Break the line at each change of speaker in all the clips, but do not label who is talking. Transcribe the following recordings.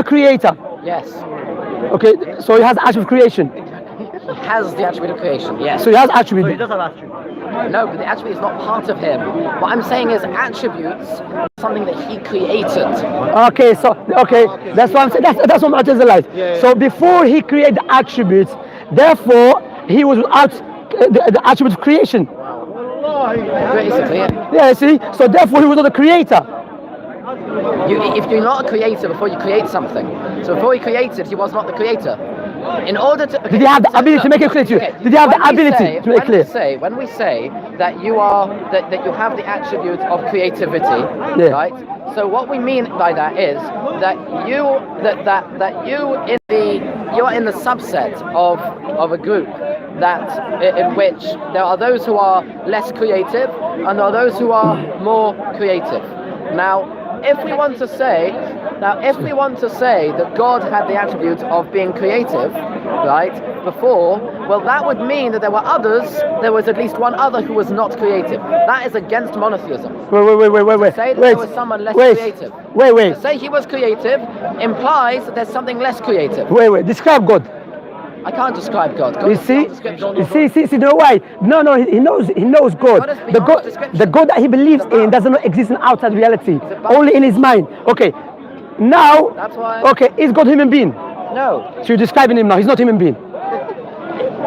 creator?
Yes.
Okay, so he has the attribute of creation.
He has the attribute of creation, yes.
So he has attribute.
He does have attribute.
No, but the attribute is not part of him. What I'm saying is attributes are something that he created.
Okay, so that's what I'm saying. That's what matters in life.
Yeah.
So before he created the attributes, therefore he was without the attribute of creation.
Basically,
Yeah, see. So therefore he was not the creator.
if you're not a creator before you create something, so before he created, he was not the creator. In order to,
Did he have the ability to make it clear to you? Did he have the ability to make it clear?
When we say that you are that you have the attribute of creativity,
Yeah.
right? So what we mean by that is that you are in the subset of a group that in which there are those who are less creative and there are those who are more creative. Now, if we want to say that God had the attribute of being creative, right, before, well, that would mean that there was at least one other who was not creative. That is against monotheism.
Wait.
Say that there was someone less creative.
Wait.
To say he was creative implies that there's something less creative.
Wait. Describe God.
I can't describe God. God
You
is
see?
not description.
You know why? No, he knows God.
God is
The
beyond description.
God that he believes in does not exist in outside reality, only in his mind. Okay. Now,
That's why.
okay, is God human being?
No,
So you're describing him now. He's not human being.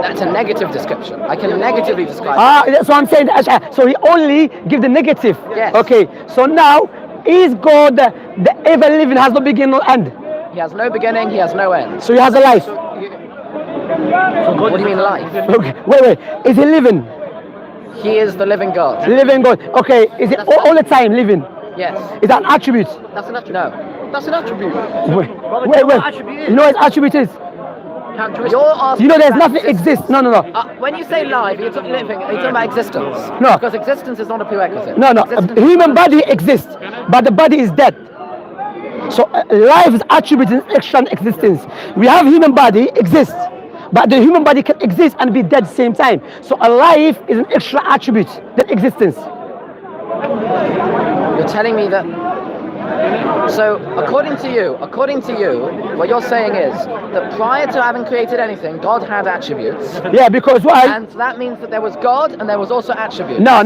that's a negative description. I can negatively describe
That's what I'm saying. So he only give the negative.
Yes.
Okay. So now, is God the ever living, has no beginning or end?
it. He has no beginning, he has no end.
So he has a life.
What do you mean life?
Okay. Wait. Is he living?
He is the living God.
Living God. Okay. Is it all the time living?
Yes.
Is that an attribute?
That's an attribute. No. That's an attribute.
Wait.
what attribute is?
You know what his attribute is?
You're asking
You know there's
about
nothing exists. No.
when you say life, you're talking about existence.
No.
Because existence is not a prerequisite.
No.
Existence
A human body exists, but the body is dead. So life is attributed in extra existence. We have human body exists, but the human body can exist and be dead at the same time. So a life is an extra attribute than existence.
You're telling me that. So, according to you, what you're saying is that prior to having created anything, God had attributes,
Yeah, because why?
and that means that there was God and there was also attributes.
No.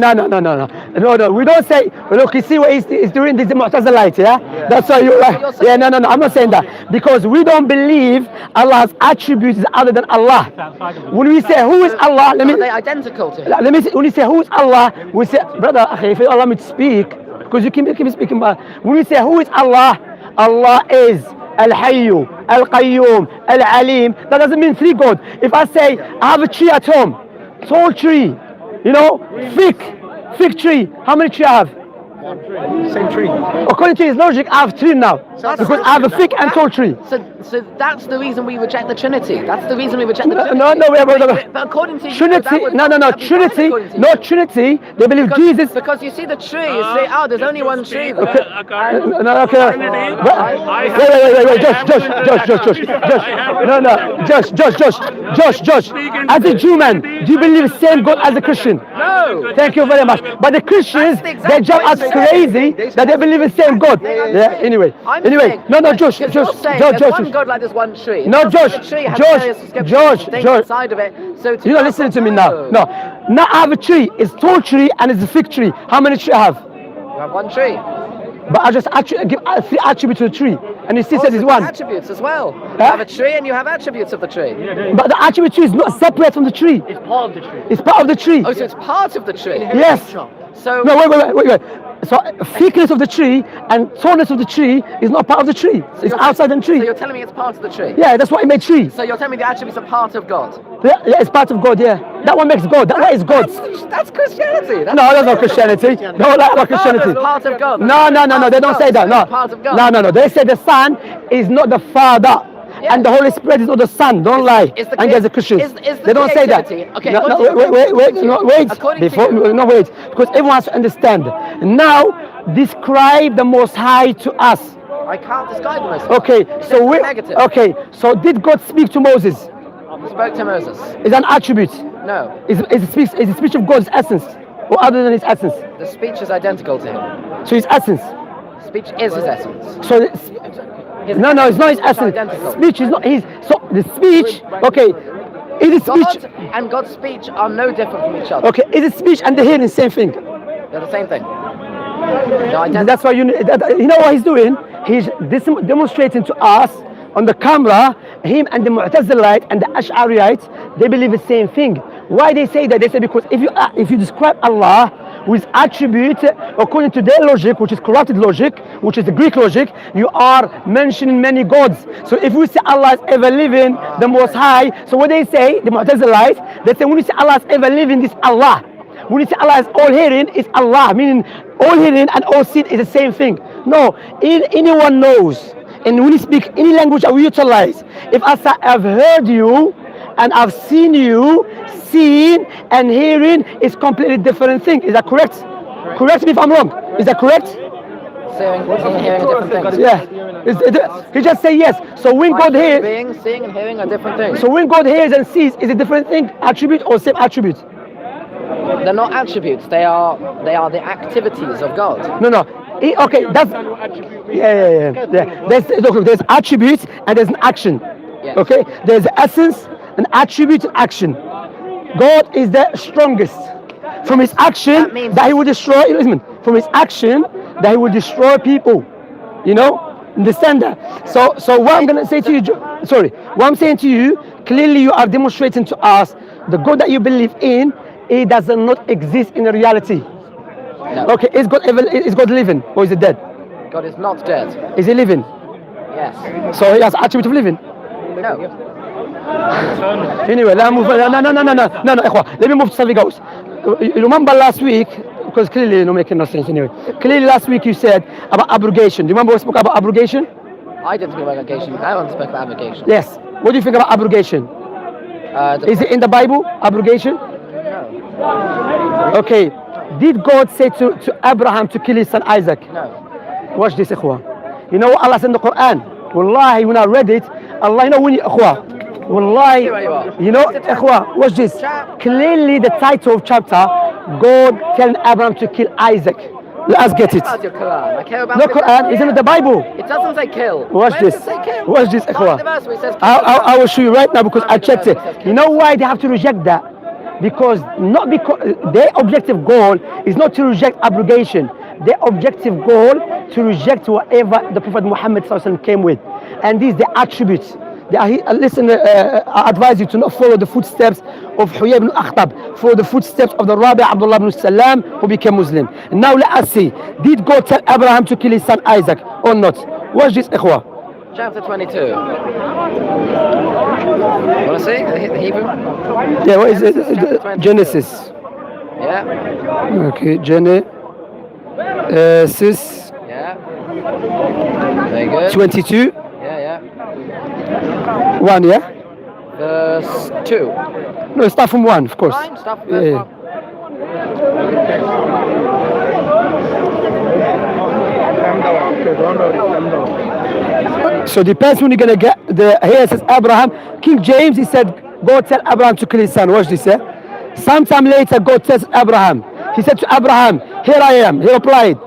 We don't say. Look, you see what he's doing. This is Mu'tazilite, yeah? That's why you're right. Yeah, no. I'm not saying that because we don't believe Allah's attributes other than Allah. When we say who is Allah,
Are they identical to him?
let me say, when you say who is Allah, we say, brother, if you allow me to speak, because you keep speaking, but when we say who is Allah, Allah is Al-Hayyu, Al-Qayyum, Al-Alim. That doesn't mean three God. If I say I have a tree at home, tall tree, fig tree, how many trees I have?
Same tree.
According to his logic, I have three now, because I have a fig and tall tree.
So that's the reason we reject the Trinity. That's the reason we reject the Trinity.
No,
But according to you,
Trinity,
that would
no,
that'd be fine
Trinity,
according to you.
no Trinity. They believe Jesus.
Because you see the tree, you say, there's only one tree.
Okay. Wait, Josh. As a Jew man, do you believe the same God as a Christian?
No.
Thank you very much. But the Christians, they jump as crazy that they believe in the same God. Yeah. Anyway.
Saying,
No, Josh.
There's one God like there's one tree.
No, Josh.
The tree has various descriptions, things inside of it. So
You're not listening to me now. No. Now I have a tree. It's tall tree and it's a fig tree. How many trees I have?
You have one tree.
But I just give three attributes to the tree, and it still says it's
Also
one.
attributes as well. You have a tree and you have attributes of the tree.
But the attribute tree is not separate from the tree.
It's part of the tree.
It's part of the tree.
Oh, so it's part of the tree.
Yes.
So
No, wait. So thickness of the tree and tallness of the tree is not part of the tree. It's outside the
So
tree.
you're telling me it's part of the tree.
Yeah, that's why it made tree.
So you're telling me the attributes are part of God.
Yeah, it's part of God. Yeah, that one makes God. That one is God.
That's Christianity.
No, that's not Christianity. No, that's not Christianity.
It's part of God.
No. They don't say that. No.
Part of God.
No. They say the Son is not the Father.
Yeah.
And the Holy Spirit is not the Son. Don't lie. And there's the Christians. They don't say that.
Okay.
No, wait.
According to you.
Wait. Because everyone has to understand. Now, describe the Most High to us.
I can't describe the Most High.
Okay. So
negative.
Okay. So did God speak to Moses?
He spoke to Moses.
Is an attribute.
No.
Is the speech of God's essence, or other than his essence?
The speech is identical to him.
So his essence.
Speech is his essence.
So
His
No, it's not his
essence is
essence.
identical.
Speech is not his. So the speech, okay, is it speech?
God and God's speech are no different from each other.
Okay, is it speech and the hearing the same thing?
They're the same thing. They're identical.
That's why you know what he's doing? He's demonstrating to us on the camera, him and the Mu'tazilite and the Ash'ariyite, they believe the same thing. Why they say that? They say because if you describe Allah with attribute according to their logic, which is corrupted logic, which is the Greek logic, you are mentioning many gods. So if we say Allah is ever living, the Most High, so what they say, the Mu'tazilite, they say when you say Allah is ever living, this Allah. When you say Allah is all hearing, it's Allah, meaning all hearing and all seeing is the same thing. No, anyone knows. And when you speak any language that we utilize, if I say I've heard you and I've seen you, seeing and hearing is completely different thing. Is that correct? Correct me if I'm wrong. Is that correct?
Seeing and hearing are different things.
Yeah. He just say yes. So when God hears,
Seeing and hearing are different things.
so when God hears and sees, is a different thing, attribute or same attribute?
They're not attributes. They are the activities of God.
No. Okay, that's yeah. There's attributes and there's an action.
Yes.
Okay, there's essence, an attribute, and action. God is the strongest. From his action that he will destroy. Listen, from his action that he will destroy people. You know, understand that. So what I'm gonna say to you, what I'm saying to you, clearly you are demonstrating to us the God that you believe in. It does not exist in reality.
No.
Okay, is God living or is he dead?
God is not dead.
Is he living?
Yes.
So he has attribute of living.
No.
Anyway, let me move. No, ikhwa. Let me move to something else. You remember last week, because clearly you're not making no sense anyway. Clearly last week you said about abrogation. Do you remember we spoke about abrogation?
I didn't speak about abrogation. I want to speak about abrogation.
Yes. What do you think about abrogation? Is it in the Bible, abrogation?
No.
Okay. Did God say to Abraham to kill his son Isaac?
No.
Watch this, ikhwa. You know what Allah said in the Quran? Wallahi, when I read it, Allah, you know when you, ikhwa, wallahi, you know, ikhwa, watch this. Clearly the title of chapter, God telling Abraham to kill Isaac. Let us get it.
About your Quran. I care about
No
the
Quran, isn't it the Bible?
It doesn't say kill.
Watch
Where
this.
does it say kill?
Watch this,
Find
ikhwa.
the verse where it says kill.
I will show you right now because I
Find the
checked
verse
it.
where it says kill.
You know why they have to reject that? Because their objective goal is not to reject abrogation. Their objective goal to reject whatever the Prophet Muhammad ﷺ came with, and these the attributes. Listen, I advise you to not follow the footsteps of Huyay ibn Akhtab, follow the footsteps of the Rabi Abdullah ibn Salam who became Muslim. And now let us see, did God tell Abraham to kill his son Isaac or not? Watch this, ikhwa.
Chapter 22. Want to see the Hebrew?
Yeah, what is it?
Genesis.
Genesis.
Yeah.
Okay, Genesis
Yeah. Very good.
22.
Yeah.
1, yeah?
Verse 2.
No, start from 1, of course.
Fine, stuff.
Yeah,
Verse
yeah.
1.
So depends when you're gonna get the. Here it says Abraham. King James, he said, God tell Abraham to kill his son. Watch this, yeah? Sometime later, God tells Abraham. He said to Abraham, here I am. He replied.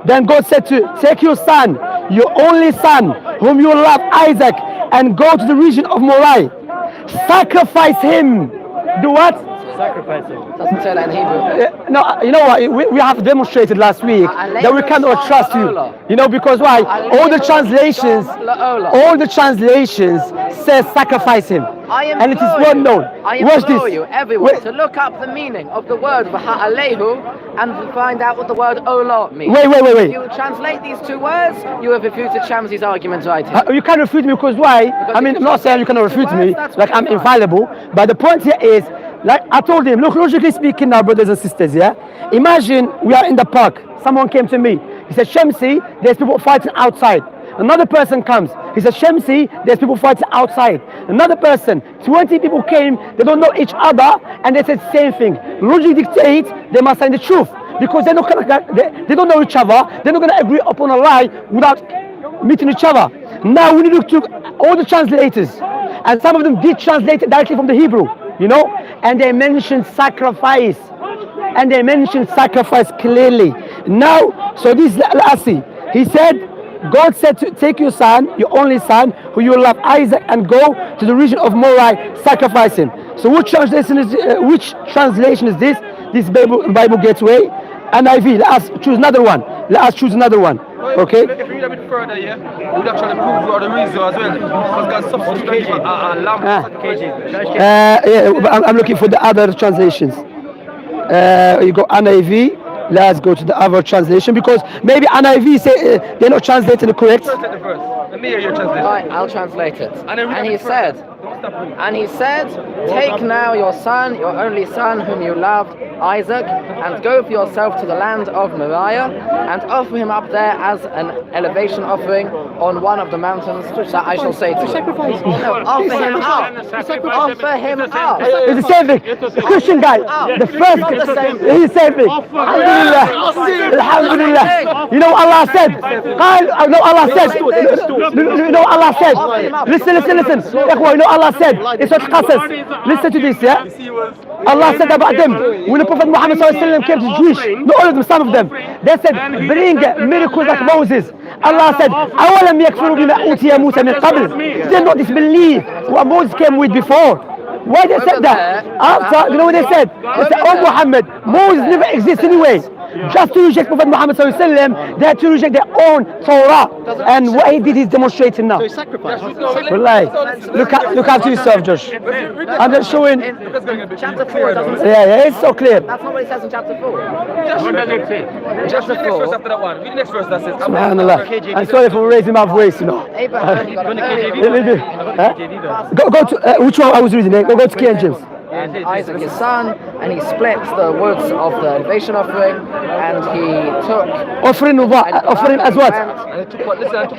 Then God said to take your son, your only son, whom you love, Isaac, and go to the region of Moriah. Sacrifice him. Do what?
Doesn't say that in Hebrew.
No, you know what? We have demonstrated last week that we cannot trust you. You know because why? All the translations says sacrifice him, and it is well known.
I
Watch
implore
this.
you, everyone, to look up the meaning of the word V'ha'alehu and to find out what the word Olah means.
Wait.
If you translate these two words, you have refuted Shamsi's argument right here.
You can't refute me because why? I mean, I'm not saying you cannot refute me, like I'm infallible. But the point here is, like I told him, look, logically speaking now, brothers and sisters, yeah? Imagine we are in the park. Someone came to me. He said, Shamsi, there's people fighting outside. Another person comes. He said, Shamsi, there's people fighting outside. Another person, 20 people came, they don't know each other, and they said the same thing. Logic dictates they must say the truth. Because they're not gonna, they don't know each other, they're not going to agree upon a lie without meeting each other. Now we need to look to all the translators, and some of them did translate it directly from the Hebrew, you know, and they mentioned sacrifice, clearly. Now, so this, let's see. He said, God said to take your son, your only son, who you love, Isaac, and go to the region of Moriah, sacrifice him. So which translation is this? This Bible Gateway, NIV. Let us choose another one. Okay.
If you read a bit further, yeah, we'd actually prove the reason as well. Because God's substitute a lamb.
I'm looking for the other translations. You go NIV. Let's go to the other translation because maybe NIV say they're not translating it correct.
Let me hear your translation.
Right, I'll translate it.
And
he said, take now your son, your only son, whom you loved, Isaac, and go for yourself to the land of Moriah, and offer him up there as an elevation offering on one of the mountains that I shall say to you. No, offer him up. Offer him up.
It's the same thing. The Christian guy, the first,
Not the same thing.
it's the same thing. Alhamdulillah. You know what Allah said? You know what Allah said? Listen. You know Allah said? It's what Qasas. Listen to this, yeah? Allah said about them. When the Prophet Muhammad ﷺ came to Jewish, not all of them, some of them, they said, bring miracles like Moses. Allah said, أَوَلَمْ يَكْفُرُوا بِمَا أُوتِيَ مُوسَى مِنْ قَبْلِ. They did not disbelieve what Moses came with before. Why they said that? After, you know what they said? They said, oh Muhammad, Moses never exists anyway. Just to reject Prophet Muhammad ﷺ, they had to reject their own Torah. And what he did, he's demonstrating now.
So he sacrificed.
Wallahi. Look after yourself, Josh. I'm just showing.
Chapter 4 doesn't say.
Yeah, it's so clear.
That's not what it says in chapter 4.
What does it say? Just read the next verse after that one. Read the next verse that says.
Subhanallah. I'm sorry for raising my voice, you know.
Abraham got
Go to which one I was reading? Go to King James.
and Isaac his son, and he split the woods of the elevation offering, and he took
offering as what?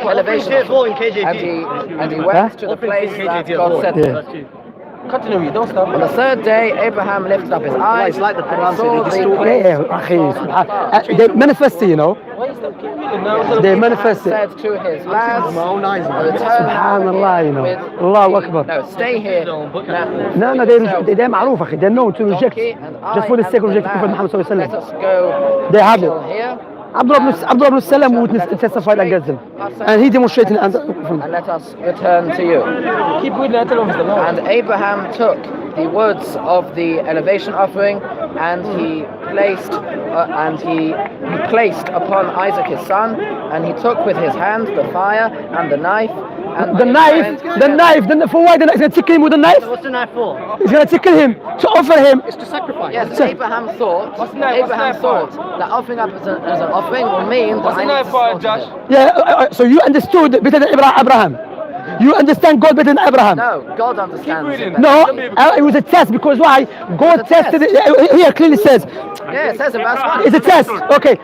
Elevation, and he went to the place that God said to him.
Continue, don't stop.
On the third day, Abraham lifted up his eyes,
like the Quran
and saw
said,
They manifest, you know. They manifest it.
said to his lads,
Subhanallah, you know. Allahu Akbar.
No, stay here.
No, they're معروف, أخي. They're known to reject, just for the sake of rejecting Prophet Muhammad sallallahu alaihi
Let us
wasallam.
go.
They have it.
Here.
Abdullah ibn Salam witnessed testified against them, and he demonstrated.
And let us return to you.
Keep reading until it's the Lord.
And Abraham took the woods of the elevation offering, and he placed upon Isaac his son, and he took with his hand the fire and the knife. And
the knife. For why the knife? He's going to tickle him with a knife?
What's the knife for?
He's going to tickle him to offer him.
It's to sacrifice.
Yes, Abraham thought that offering up as an offering will mean that
What's the
I need
knife
to
for,
slaughter
Josh?
him.
Yeah, so you understood better than Abraham. You understand God better than Abraham.
No, God understands him.
No, it was a test because why? God tested it. Here clearly says.
Yeah, it says in verse 1.
It's a test. Okay.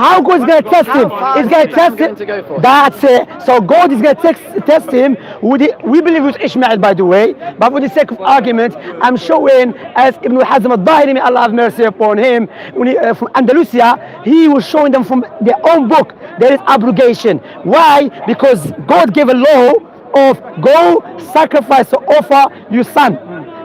How God is going to test him? He's going to test him. That's it. So God is going to test him. We believe it was Ishmael, by the way. But for the sake of argument, I'm showing as Ibn Hazm al-Dahiri, may Allah have mercy upon him, from Andalusia, he was showing them from their own book. There is abrogation. Why? Because God gave a law of go sacrifice or offer your son.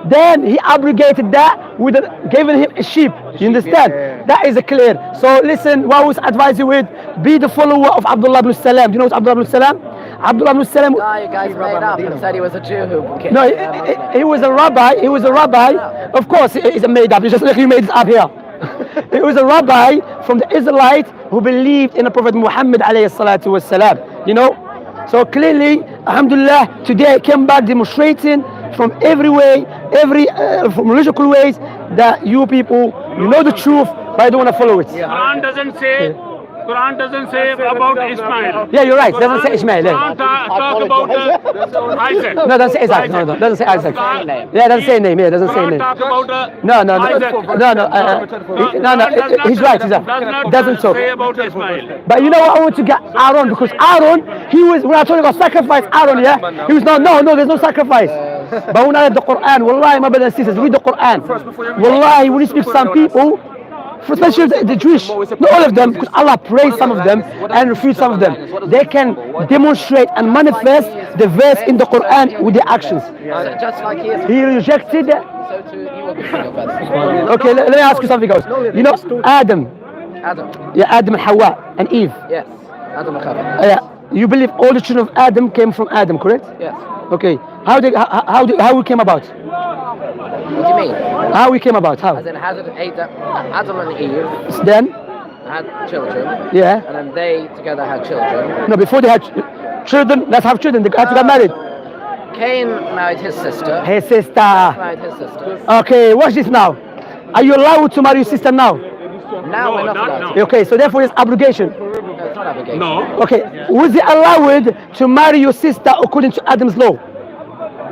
Then he abrogated that with giving him a sheep. You understand?
Yeah.
That is clear. So listen, what I was advise you with, be the follower of Abdullah ibn Salam. Do you know what Abdullah ibn Salam? Abdullah ibn Salam.
You guys made up and said he was a Jew who
No, he was a rabbi. He was a rabbi. Of course, he's a made up. It's just like you made it up here. He was a rabbi from the Israelites who believed in the Prophet Muhammad alayhi salatu wasalam. You know? So clearly, alhamdulillah, today I came back demonstrating from every way, from logical ways, that you people, you know the truth, but I don't want to follow it.
Quran doesn't say about Ismail.
Yeah, you're right. Doesn't say Ishmael.
Quran talk about Isaac.
No, doesn't say Isaac. No, doesn't say Isaac. Yeah, doesn't say name. Yeah, doesn't say name.
Talk about
No. He's right. Doesn't talk.
say about Ismail.
But you know what? I want to get Aaron, because Aaron, he was, when I told you about sacrifice, Aaron, yeah, he was no, there's no sacrifice. But when I read the Quran, wallahi, my brothers and sisters, read the Quran. Wallahi, when you speak to some people, especially the Jewish, not all of them, because Allah praised some of them and refused some of them. They can demonstrate and manifest the verse in the Quran with their actions.
just like he is.
He rejected.
So too, you will be free of that.
Okay, let me ask you something else. You know, Adam
Adam.
and Hawa and Eve.
Yes. Adam and Chava.
You believe all the children of Adam came from Adam, correct?
Yes.
Okay. How we came about?
What do you mean?
How we came about? How?
As in, Adam and Eve
Then?
had children,
Yeah.
and then they together had children.
No, before they had children, let's have children. They had to get married.
Cain married his sister.
Hey, sister.
Married his sister.
Okay, watch this now. Are you allowed to marry your sister now?
Now
No,
we're not
not
allowed.
now.
Okay, so therefore it's abrogation.
No, it's not obligation.
No.
Okay, was it allowed to marry your sister according to Adam's law?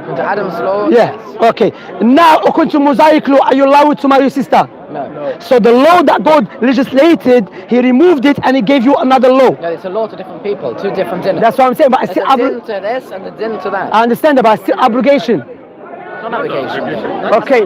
Into Adam's law.
Yeah. Okay. Now, according to Mosaic law, are you allowed to marry your sister?
No.
So the law that God legislated, He removed it and He gave you another law.
No, it's a law to different people, two different dinners.
That's what I'm saying. But I
There's
still
a din to this and a din to that.
I understand that, but it's still abrogation.
It's not obligation.
Okay.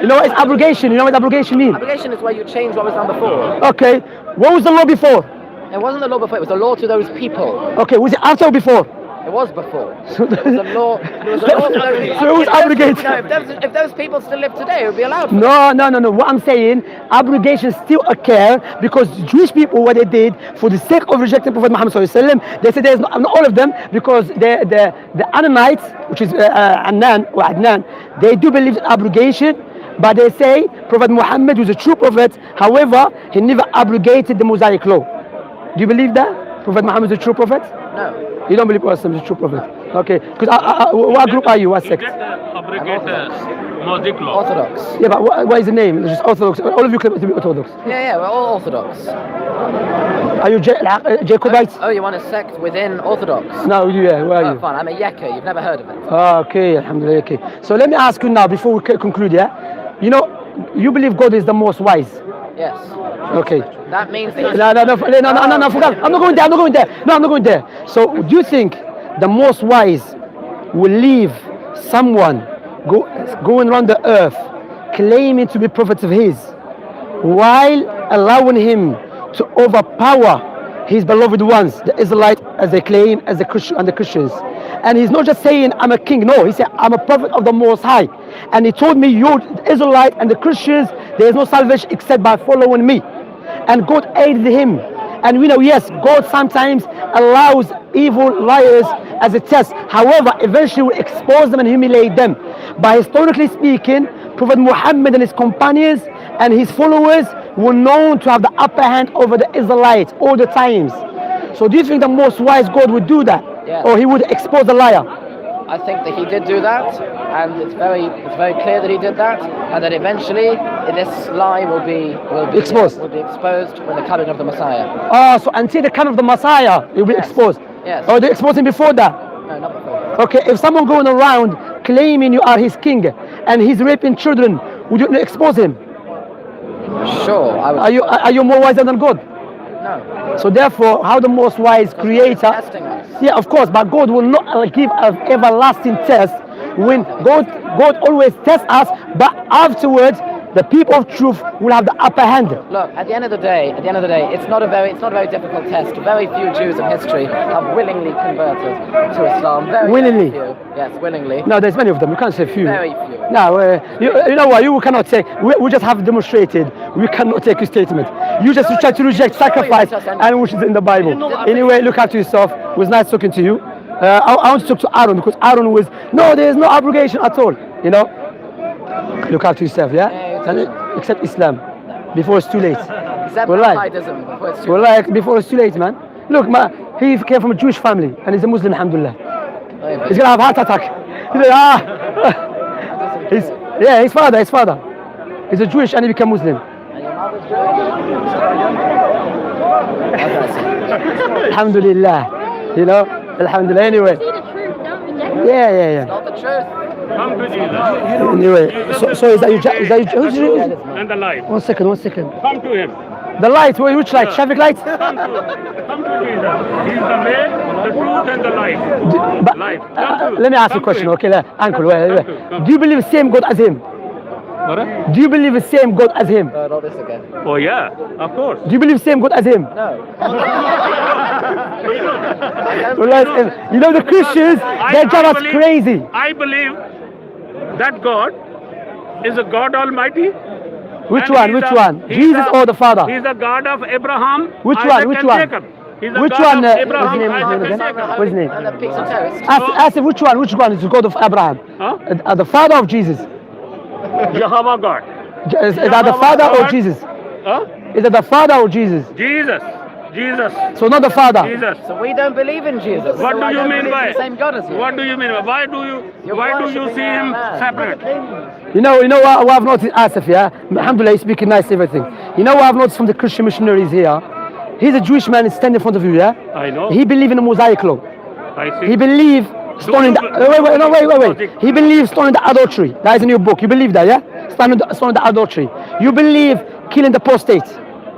You know what is abrogation? You know what abrogation means?
Obligation is where you change what was done before.
Okay. What was the law before?
It wasn't the law before, it was the law to those people.
Okay. Was it after or before?
It was before. It was a law. It was a law to those people.
So it was obligated.
No, if those people still live today, it would be allowed.
No. What I'm saying, abrogation still occur because Jewish people, what they did for the sake of rejecting Prophet Muhammad sallallahu alaihi wasallam, they said there's not all of them because the Ananites, which is Adnan, they do believe in abrogation, but they say Prophet Muhammad was a true prophet. However, he never abrogated the Mosaic law. Do you believe that Prophet Muhammad is a true prophet?
No.
You don't believe Prophet is a true prophet? Okay. Because what group are you? What
You
sect?
get abrogate Mosaic law.
Orthodox.
Yeah, but what is the name? It's just Orthodox. All of you claim to be Orthodox.
Yeah, we're all Orthodox.
Are you Jacobites?
Oh, you want a sect within Orthodox?
No, yeah. Where are
Oh,
you?
fine. I'm a Yekka. You've never heard of it.
Okay, alhamdulillah. Okay. So let me ask you now before we conclude. Yeah. You know, you believe God is the most wise.
Yes.
Okay.
That means that
No, forget. I'm not going there. No, I'm not going there. So, do you think the most wise will leave someone going around the earth claiming to be prophets of his while allowing him to overpower his beloved ones, the Israelites, as they claim, as the Christian and the Christians? And he's not just saying I'm a king. No, he said I'm a prophet of the Most High. And he told me, you, the Israelites and the Christians, there is no salvation except by following me. And God aided him. And we know, yes, God sometimes allows evil liars as a test. However, eventually will expose them and humiliate them. But historically speaking, Prophet Muhammad and his companions and his followers were known to have the upper hand over the Israelites all the times. So do you think the most wise God would do that?
Yes.
Or he would expose the liar?
I think that he did do that, and it's very clear that he did that, and that eventually this lie will be
Exposed.
Will be exposed with the coming of the Messiah.
Oh, so until the coming of the Messiah, he will be
Yes.
exposed.
Yes.
Or they exposed him before that?
No, not before.
Okay, if someone going around claiming you are his king and he's raping children, would you expose him?
Sure, I would.
Are you more wiser than God?
No.
So therefore, how the most wise creator?
Testing us.
Yeah, of course, but God will not give an everlasting test. When God always tests us, but afterwards the people of truth will have the upper hand.
Look, at the end of the day, it's not a very difficult test. Very few Jews in history have willingly converted to Islam. Very
Willingly?
few. Yes, willingly.
No, there's many of them. You can't say few.
Very few.
No, you know what? You cannot say. We just have demonstrated. We cannot take your statement. You just try to reject sacrifice and which is in the Bible. Anyway, look after yourself. It was nice talking to you. I want to talk to Aaron because Aaron was there is no abrogation at all. You know. Look after yourself, yeah. Accept Islam before it's too late.
Except
Wallahi.
Haidism, before it's too
Wallahi, before it's too late, man. Look, he came from a Jewish family and he's a Muslim, alhamdulillah.
late.
He's gonna have a heart attack. He's like, his father. He's a Jewish and he became Muslim.
And your mother's Jewish?
Alhamdulillah. You know, alhamdulillah. Anyway.
See the truth, don't reject it.
Yeah.
Not the truth.
Come to Jesus
Anyway, so is that you?
and the light.
One second.
Come to him.
The light, which light? Traffic lights?
Come to Jesus. He is the way, the truth, and the life.
But,
Life. Come to-
let me ask you a
come to
question,
him.
okay? Uncle, wait.
Come.
Do you believe the same God as him?
What?
Do you believe the same God as him?
No, not this again.
Oh yeah, of course.
Do you believe the same God as him?
No.
Well, you know the Christians, they drive us
believe-
crazy.
I believe that God is a God Almighty.
Which
and
one?
he's
Which
a-
one?
he's
Jesus
a-
or the Father?
He's the God of Abraham.
Which
Isaac
one? Which
and
one?
Jacob. He's the
Which
God
one?
of
What's
Abraham,
his name?
Isaac,
Again?
and Jacob.
What's his name?
And the piece of terrorists.
Ask him which one is the God of Abraham?
Huh?
The father of Jesus.
Jehovah God.
Is that the father or Jesus?
Huh?
Is it the father or Jesus?
Jesus. Jesus.
So not the father.
Jesus.
So we don't believe in Jesus.
What
so
do
I
you
don't
mean
believe
by?
in the same God as you?
What do you mean by? Why do you see him separate?
You know what I've noticed, Asif, yeah? Alhamdulillah, he's speaking nice, everything. You know what I've noticed from the Christian missionaries here? He's a Jewish man standing in front of you, yeah?
I know.
He believes in the Mosaic law.
I see.
He believes stoning the... Wait. He believes stoning the adultery. That is in your book. You believe that, yeah? Stoning the adultery. You believe killing the apostate.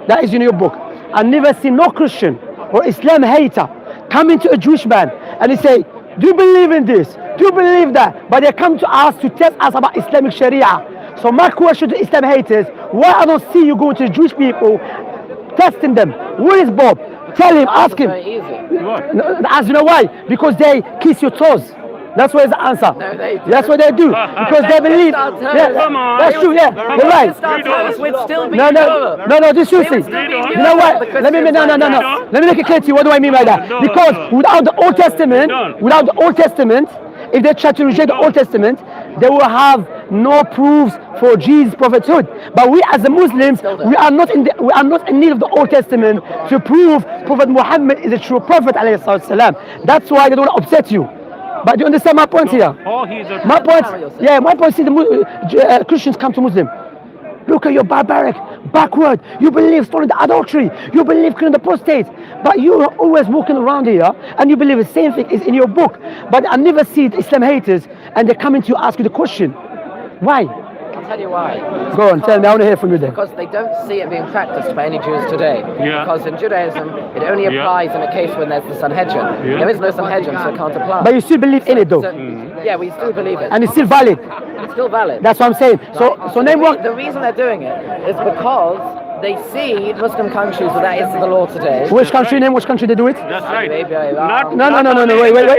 That is in your book. I've never seen no Christian or Islam hater come into a Jewish man and he say, do you believe in this? Do you believe that? But they come to us to test us about Islamic Sharia. So my question to Islam haters, why I don't see you going to the Jewish people, testing them? Where is Bob? Tell him, ask him.
Very easy.
What?
No, as you know why? Because they kiss your toes. That's where the answer.
No, they do.
That's what they do. Because they believe. Yeah,
Come on.
that's true, yeah. You're right.
We'd still be
No, this you see. You know what? Let me Let me make it clear to you. What do I mean by that?
No,
Because
no.
without the Old Testament, if they try to reject the Old Testament, they will have no proofs for Jesus' prophethood. But we as the Muslims, we are not in need of the Old Testament to prove Prophet Muhammad is a true prophet, alayhi salatu wasalam. That's why they don't upset you. But do you understand my point here?
Oh, he's a...
My point. See the Christians come to Muslim. Look at your barbaric, backward. You believe stoning the adultery. You believe killing the apostate. But you are always walking around here and you believe the same thing is in your book. But I never see Islam haters and they come into you ask you the question. Why?
I'll tell you why.
Go on, tell me. I want to hear from you then.
Because they don't see it being practiced by any Jews today.
Yeah.
Because in Judaism, it only applies in a case when there's the Sanhedrin.
Yeah.
There is no Sanhedrin, so it can't apply.
But you still believe in it though.
Yeah, we still believe it.
And it's still valid.
It's still valid.
That's what I'm saying. So name one.
The reason they're doing it is because they see Muslim countries where that is the law today.
Which country they do it?
That's right.
Arabia,
Not,
No.
not only
Wait.
in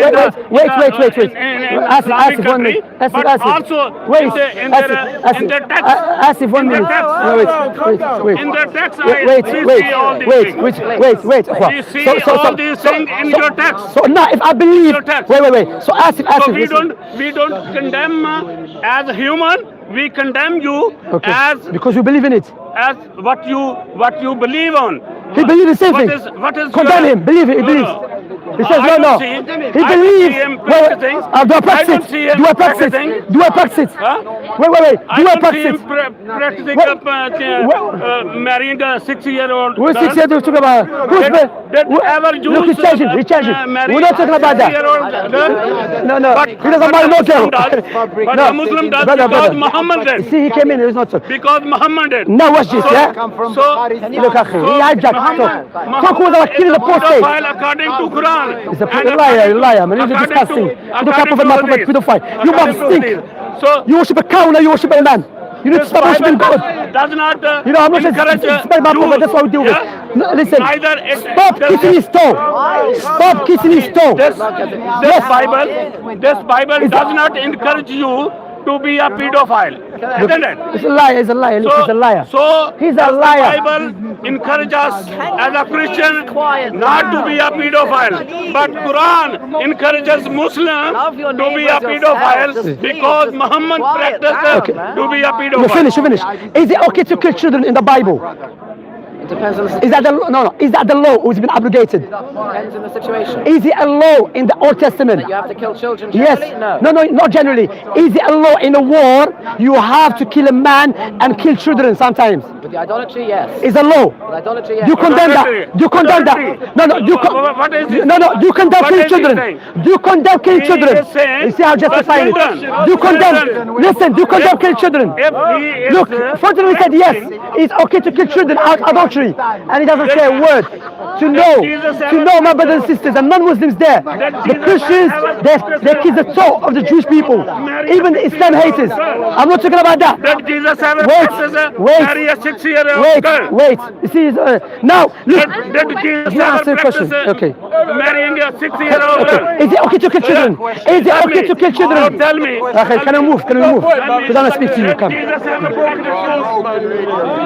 Asif, 1 minute.
but also
Wait.
in the text.
Asif, 1 minute. No, wait.
In the text,
Wait.
we see all these things.
Wait.
We see all these things in your text.
So now, if I believe,
Your text.
wait. So Asif,
So we
listen.
don't condemn as a human. We condemn you
Okay.
as
Because you believe in it.
what you believe on.
He believes the same
What
thing.
is
Condemn
your-
him. Believe it. He
No,
believes.
no.
He says
I
no.
don't see him.
He
I don't
believes.
see him
Wait.
practicing.
Do I
I don't
practice
see
it?
him
Do I practice
practicing.
it? Do I practice it?
Huh?
Wait.
I
Do I
don't see him
practice it?
practicing
What?
marrying a 6-year-old
Who's
girl.
6 years talking about?
Did ever Jews
Look, he's changing.
marry
We're not talking about that.
6-year-old girl?
No.
But,
He doesn't marry no girl.
But
No.
a Muslim does
Brother.
because Muhammad did.
See, he came in. It's not so.
Because Muhammad did.
Now watch this, yeah?
So,
Look, akhi. He hijacked. Talk about killing the apostate.
pedophile according to Quran.
He's a
And
liar, man. He's disgusting. You don't come my prophet, pedophile. You must stink.
So,
You worship a cow, now you worship a man. You need to
this
stop worshiping
Bible
God.
does not
You know, I'm not just
encourage
spell my prophet, that's what we do with.
yeah?
No, listen,
Neither it
stop
does-
kissing his toe. Stop kissing his toe.
This Bible does not encourage you to be a pedophile, isn't it?
It's a liar, he's a liar, look, he's a liar.
So
He's a
does
liar.
The Bible encourages us as a Christian not to be a pedophile, but Quran encourages Muslims to be a pedophile because Muhammad practiced to be a
You
pedophile.
finish. Is it okay to kill children in the Bible?
It depends on the
Is that no? Is that the law or has it been abrogated?
depends on the situation.
Is it a law in the Old Testament?
You have to kill children
Yes.
generally? No.
No, not generally. Is it a law in a war? You have to kill a man and kill children sometimes.
With the idolatry, yes.
It's a law.
With idolatry, yes.
Do you condemn that?
Idolatry.
Do you condemn that?
Idolatry.
No. Do you
What is it?
Do you condemn
What
killing
is he
children?
saying?
Do you condemn killing
He
children?
is saying
You see how justifying
that
it?
children-
Do you condemn?
children-
Listen. Do you condemn killing children?
If he is
Look, Fortunately said yes, it's okay to kill children out adultery, and he doesn't say a word. To know, my brothers and sisters, and non-Muslims there, the Christians, they kiss the toe of the Jewish people, even the Islam haters. I'm not talking about that.
that Jesus ever
Wait,
practiced
wait.
marry a 6-year-old girl.
Wait. You see, now, look,
Did Jesus
you
ever
answer the question.
practice
Okay.
marrying a 6-year-old girl?
Is it okay to kill children? Is it okay to kill children?
Tell me.
Okay, can I move? Because I want to speak to you. Come.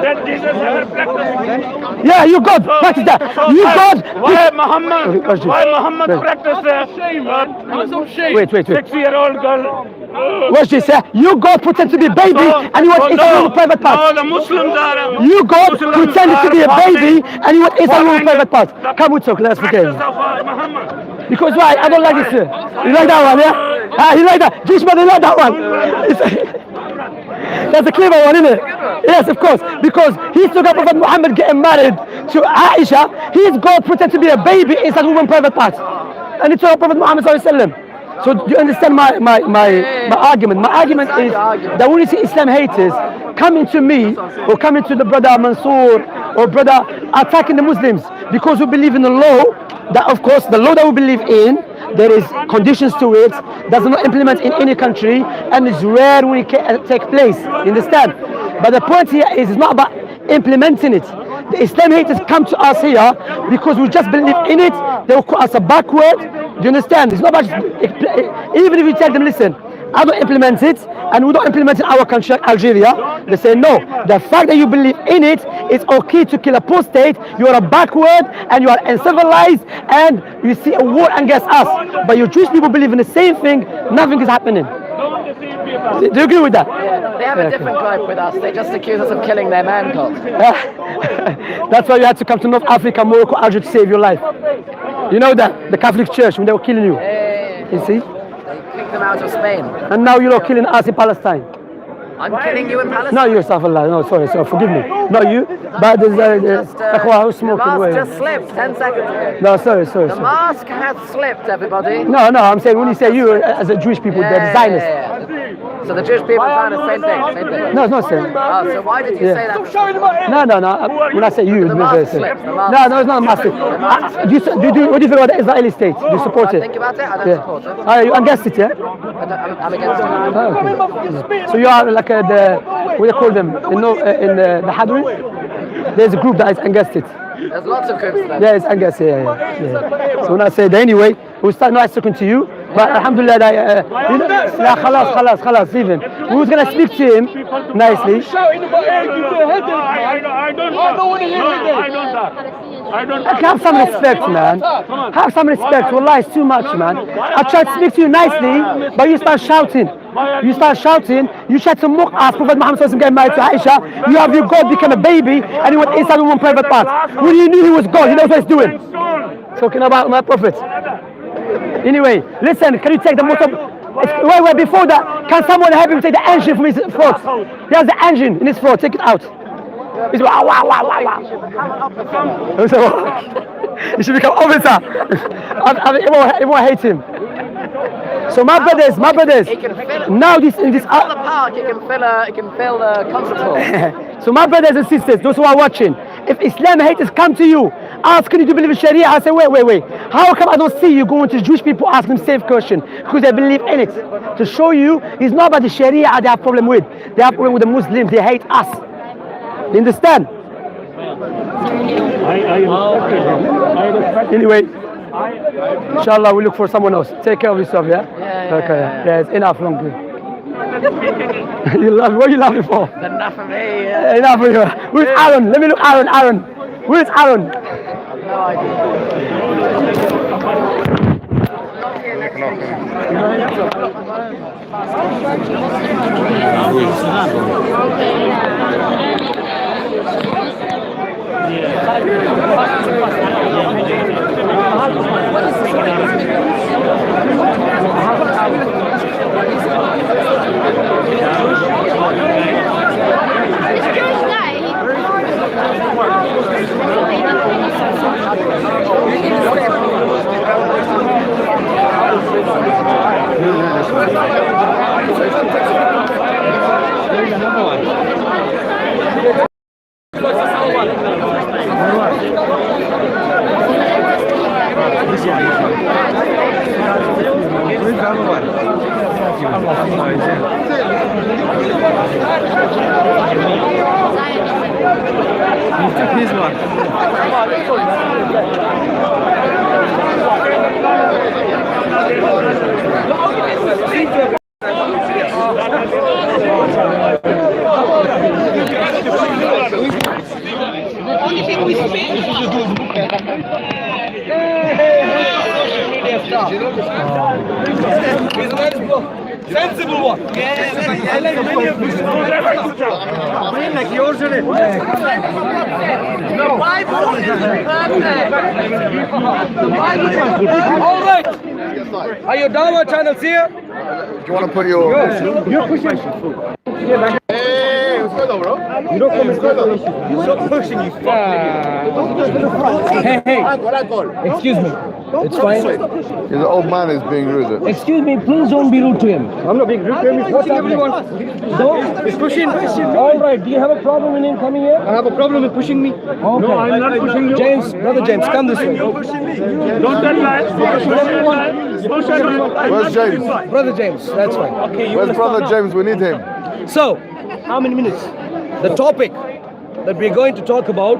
That Jesus ever practiced
Yeah, you God. Practice that. You God.
Why Muhammad practiced
Wait.
6-year-old girl?
Watch this. You God pretend to be a baby and you want Islam private
No,
part.
the Muslims are.
You God
Muslims
pretended to be a
are
baby and you want Islam private part. Come we talk. Let's forget.
Practice of Muhammad.
Because why? I don't like this. You like that one, yeah? Ah, you like that? Jewish man, you like that one? That's a clever one, isn't it? Yes, of course. Because he's talking about Prophet Muhammad getting married to Aisha. His God pretend to be a baby inside woman's private parts. And he told Prophet Muhammad sallallahu alaihi wasallam. So do you understand my argument? My argument is that when you see Islam haters coming to me or coming to the brother Mansour or brother attacking the Muslims because we believe in the law, that of course the law that we believe in, there is conditions to it, does not implement in any country, and it's rare when it can take place. You understand? But the point here is it's not about implementing it. The Islam haters come to us here because we just believe in it. They will call us a backward. Do you understand? It's not about just, even if you tell them, listen, I don't implement it, and we don't implement it in our country, Algeria. They say no. The fact that you believe in it, it's okay to kill a apostate. You are a backward and you are uncivilized, and you see a war against us. But you Jewish people believe in the same thing. Nothing is happening. Do you agree with that?
Yeah, they have a different gripe with us. They just accuse us of killing their man cult.
That's why you had to come to North Africa, Morocco, Algeria to save your life. You know that? The Catholic Church, when they were killing you. You see?
They kicked them out of Spain.
And now you're killing us in Palestine.
I'm killing you in Palestine?
No, you, Astaghfirullah. No, sorry, forgive me. Not you, but there's who's
the
smoking
mask
away.
just slipped 10 seconds ago.
No, sorry.
The mask has slipped, everybody.
No, I'm saying when you say you as a Jewish people, they're Zionists.
So the Jewish people found the same thing.
No, it's not saying.
Oh, so why did you say that?
No. When I say you,
The
it's
mask slipped.
no, it's not a mask. What do you think about the Israeli state? Do you support
I
it?
think about it, I don't support it.
Are you against it, yeah?
I'm against it.
Okay. So you are like what do you call them? In the Hadri? There's a group that is against it.
There's lots of groups there.
Yeah, it's against it. Yeah. So when I said anyway, we'll start nice talking to you. But alhamdulillah, khalas, even. We was gonna speak to him nicely.
I don't.
Have some respect, man. Have some respect. Wallah, it's too much, man. I tried to speak to you nicely, but you start shouting. You try to mock us. Prophet Muhammad getting married to Aisha. You have your God become a baby and you went inside one private part. When you knew he was God, he knows what he's doing. Talking about my prophet. Anyway, listen, can you take the motor? Wait, before that, can someone help him take the engine from his throat? He has the engine in his throat, take it out. He's wow. He should become officer. Everyone hates him. So my brothers,
He can fill it.
now this in this
Fill the park, it can fill the concert hall.
so my brothers and sisters, those who are watching, if Islam haters come to you, asking you to believe in Sharia, I say, wait. How come I don't see you going to Jewish people asking them same question? Because they believe in it. To show you, it's not about the Sharia they have problem with. They have problem with the Muslims, they hate us. You understand? Anyway, inshallah, we look for someone else. Take care of yourself, yeah? Yeah, it's enough long. You love, what are you laughing for?
Enough of me.
Enough of you. Where's Aaron? Let me look, Aaron. Where's Aaron?
No
Only
He's a nice bro. Sensible one. I like many of these.
Like yours, isn't it?
All right. Are your Dawah channels here?
Do you want to put your...
You're pushing.
Hey, what's going on, bro?
You don't come Stop pushing you.
Hey, excuse me. It's fine.
He's an old man who's being rude.
Excuse me, please don't be rude to him.
I'm not being rude to him. He's pushing everyone.
Don't.
He's pushing.
All right. Do you have a problem with him coming here?
I have a problem with pushing me.
Okay.
No, I'm not pushing you.
James, brother James, come this way.
Don't tell lies. Don't tell lies.
Where's James?
Brother James, that's fine.
Where's brother James? We need him.
So, how many minutes? The topic that we're going to talk about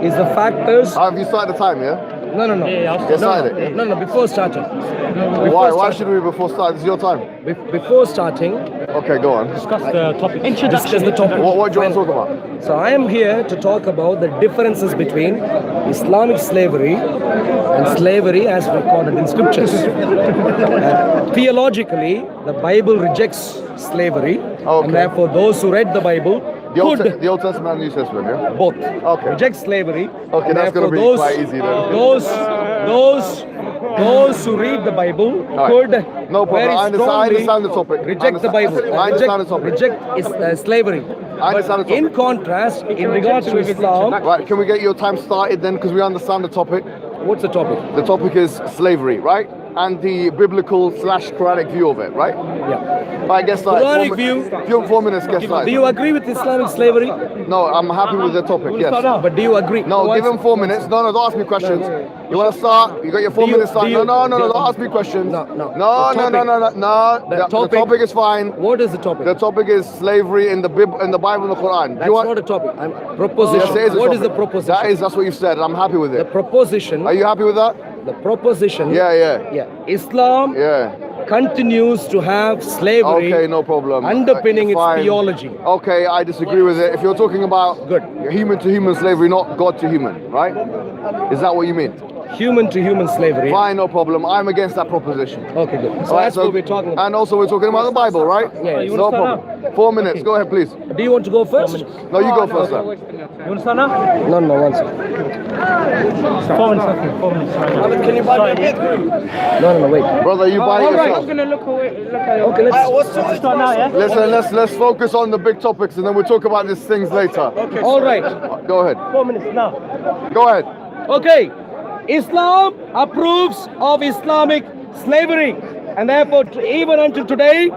is the factors.
Have you started the time, yeah?
No.
You started it?
No, before starting.
Why should we before start? It's your time.
Before starting,
Okay, go on.
discuss the topic. Discuss the topic.
What do you want to talk about?
So I am here to talk about the differences between Islamic slavery and slavery as recorded in scriptures. Theologically, the Bible rejects slavery,
Okay.
and therefore those who read the Bible
The Old,
could
the Old Testament and New Testament, yeah?
both
Okay.
reject slavery.
Okay,
and
that's
therefore
gonna be quite easy then.
Those who read the Bible
Alright.
could
No problem.
very
I understand the topic.
reject the Bible.
I understand the topic.
Reject is slavery.
I understand the
In
topic.
contrast, in regards to Islam,
Right, can we get your time started then? Because we understand the topic.
what's the topic?
The topic is slavery, right? And the biblical / Quranic view of it, right?
Yeah.
Right, get started.
Quranic
4 minutes, get
Do
started.
you agree with Islamic slavery?
No, I'm happy with the topic, yes.
But do you agree?
No, give him 4 minutes. No, don't ask me questions. You want to start? You got your 4
Do you-
minutes start.
do you-
No,
do-
don't ask me questions.
No.
No,
The
no.
topic-
The topic is fine.
What is the topic?
The topic is slavery in the Bible and the Quran.
That's not a topic. Proposition.
Yes, it is a
What is the
topic.
proposition?
That's what you said. I'm happy with
The
it.
proposition.
Are you happy with that?
The proposition.
Yeah.
Islam
Yeah.
continues to have slavery.
Okay, no problem.
Underpinning its
Fine.
theology.
Okay, I disagree with it. If you're talking about
Good.
human to human slavery, not God to human, right? Is that what you mean?
Human to human slavery.
Fine, no problem. I'm against that proposition.
Okay, good. So
Alright,
that's what we're talking about.
And also we're talking about the Bible, right?
Yeah, you
No
wanna
problem. 4 minutes. Go ahead, please.
Do you want to go first?
No, you go first, sir.
You understand now?
No, one second.
4 minutes, okay. 4 minutes.
Can you buy me a bit? No, wait.
Brother, you buy it yourself.
gonna look at
Okay, let's
start now, yeah?
Listen, let's focus on the big topics and then we'll talk about these things later.
All right.
Go ahead.
4 minutes now.
Go ahead.
Okay, Islam approves of Islamic slavery, and therefore even until today,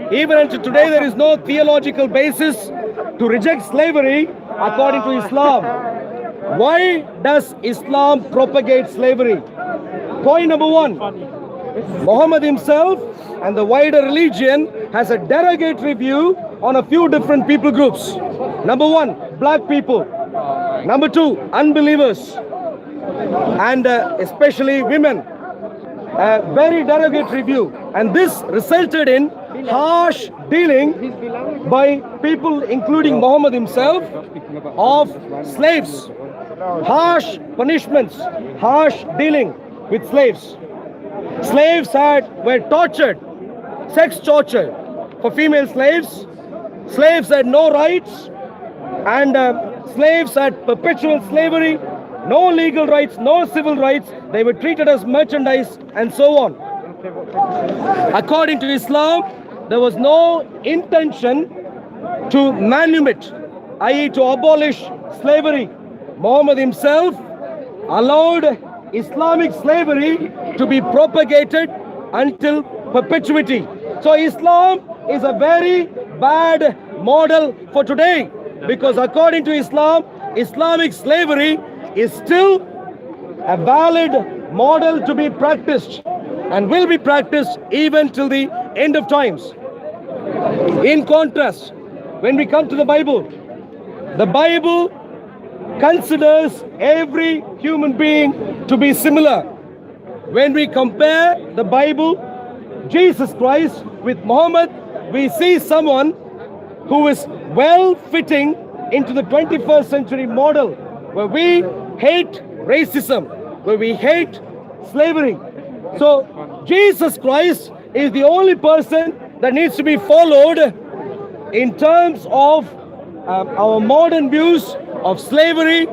there is no theological basis to reject slavery according to Islam. Why does Islam propagate slavery? Point number one, Muhammad himself and the wider religion has a derogatory view on a few different people groups. Number one, black people. Number two, unbelievers. And especially women. A very derogatory view. And this resulted in harsh dealing by people, including Muhammad himself, of slaves. Harsh punishments, harsh dealing with slaves. Slaves were tortured, sex torture for female slaves. Slaves had no rights, and slaves had perpetual slavery, no legal rights, no civil rights. They were treated as merchandise and so on. According to Islam, there was no intention to manumit, i.e. to abolish slavery. Muhammad himself allowed Islamic slavery to be propagated until perpetuity. So Islam is a very bad model for today, because according to Islam, Islamic slavery is still a valid model to be practiced and will be practiced even till the end of times. In contrast, when we come to the Bible considers every human being to be similar. When we compare the Bible, Jesus Christ, with Muhammad, we see someone who is well fitting into the 21st century model, where we hate racism, where we hate slavery. So Jesus Christ is the only person that needs to be followed in terms of our modern views of slavery,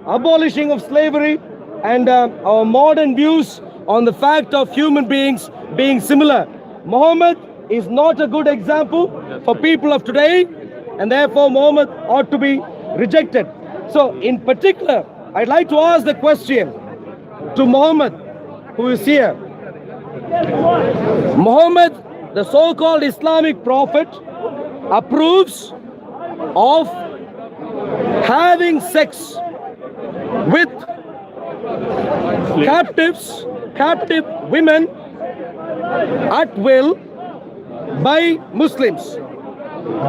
abolishing of slavery, and our modern views on the fact of human beings being similar. Muhammad is not a good example for people of today, and therefore Muhammad ought to be rejected. So in particular, I'd like to ask the question to Muhammad, who is here. Muhammad, the so-called Islamic prophet, approves of having sex with captive women at will by Muslims.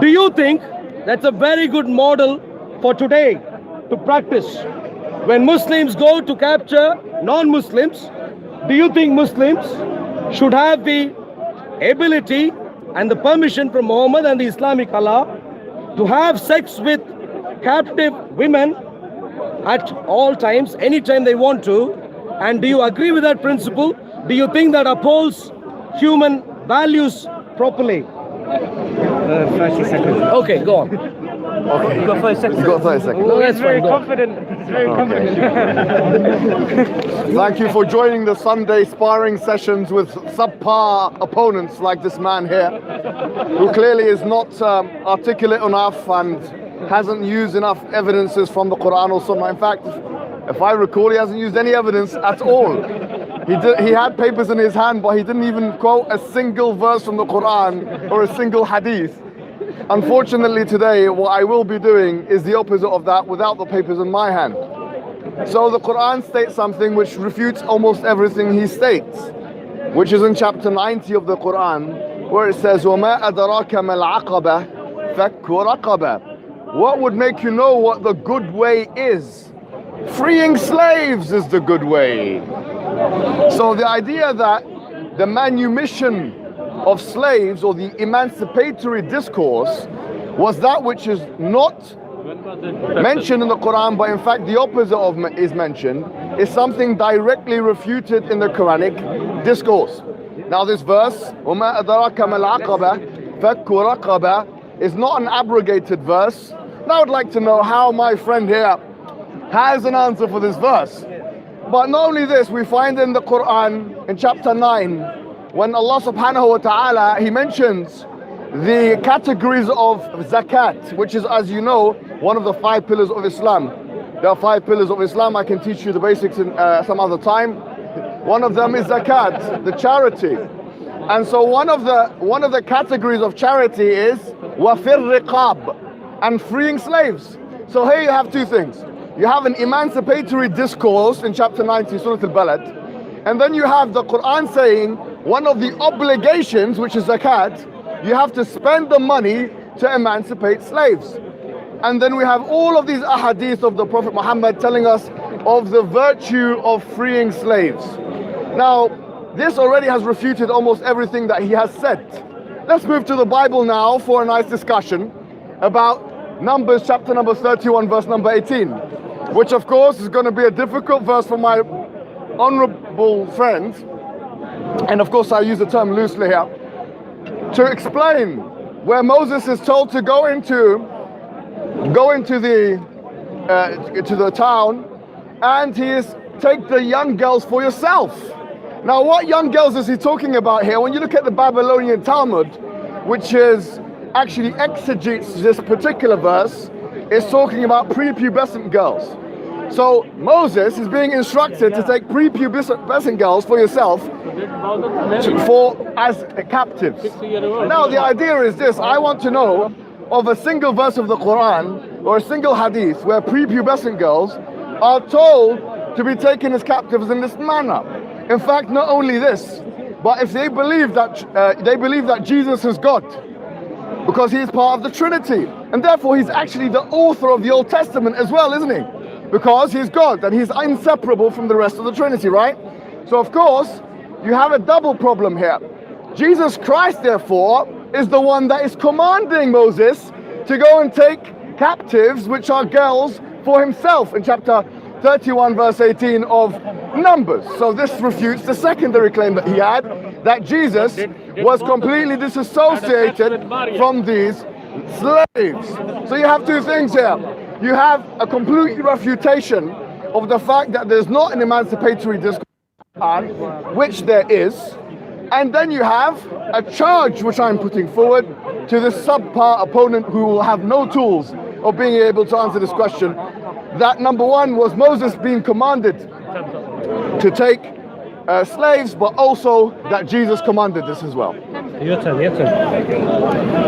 Do you think that's a very good model for today to practice? When Muslims go to capture non-Muslims, do you think Muslims should have the ability and the permission from Muhammad and the Islamic Allah to have sex with captive women at all times, anytime they want to? And do you agree with that principle? Do you think that upholds human values properly?
30 seconds.
Okay, go on.
Okay.
You've got 30 seconds.
You've got 30 seconds.
No, that's
He's very
fine, go on.
confident. He's very confident.
Thank you for joining the Sunday sparring sessions with subpar opponents like this man here, who clearly is not articulate enough and hasn't used enough evidences from the Quran or Sunnah. In fact, if I recall, he hasn't used any evidence at all. He had papers in his hand, but he didn't even quote a single verse from the Quran or a single hadith. Unfortunately today, what I will be doing is the opposite of that without the papers in my hand. So the Quran states something which refutes almost everything he states, which is in chapter 90 of the Quran, where it says, وَمَا أَدَرَاكَ مَا الْعَقَبَةِ فَكُّ رَقَبَةٍ. What would make you know what the good way is? Freeing slaves is the good way. So the idea that the manumission of slaves or the emancipatory discourse was that which is not mentioned in the Quran, but in fact the opposite of is mentioned, is something directly refuted in the Quranic discourse. Now this verse, وَمَا أَدَرَاكَ مَا الْعَقَبَةِ فَكُّ رَقَبَةٍ, is not an abrogated verse. And I would like to know how my friend here has an answer for this verse. But not only this, we find in the Quran in chapter 9, when Allah subhanahu wa ta'ala, he mentions the categories of zakat, which is, as you know, one of the 5 pillars of Islam. There are 5 pillars of Islam. I can teach you the basics in some other time. One of them is zakat, the charity. And so one of the categories of charity is wafir riqab, and freeing slaves. So here you have 2 things. You have an emancipatory discourse in chapter 90, Surah Al-Balad, and then you have the Quran saying one of the obligations, which is zakat, you have to spend the money to emancipate slaves. And then we have all of these ahadith of the Prophet Muhammad telling us of the virtue of freeing slaves. Now, this already has refuted almost everything that he has said. Let's move to the Bible now for a nice discussion about Numbers chapter number 31, verse number 18, which of course is going to be a difficult verse for my honorable friends, and of course I use the term loosely here, to explain where Moses is told to go into the town, and he is take the young girls for yourself. Now what young girls is he talking about here? When you look at the Babylonian Talmud, which is actually exegetes this particular verse, is talking about prepubescent girls. So Moses is being instructed to take prepubescent girls for yourself as captives. Now the idea is this: I want to know of a single verse of the Quran or a single hadith where prepubescent girls are told to be taken as captives in this manner. In fact, not only this, but if they believe that Jesus is God, because he is part of the Trinity, and therefore he's actually the author of the Old Testament as well, isn't he? Because he's God and he's inseparable from the rest of the Trinity, right? So of course you have a double problem here. Jesus Christ therefore is the one that is commanding Moses to go and take captives, which are girls, for himself in chapter 31 verse 18 of Numbers. So this refutes the secondary claim that he had, that Jesus was completely disassociated from these slaves. So you have two things here. You have a complete refutation of the fact that there's not an emancipatory discourse, which there is, and then you have a charge which I'm putting forward to this subpar opponent who will have no tools of being able to answer this question, that number one was Moses being commanded to take slaves, but also that Jesus commanded this as well.
Your turn.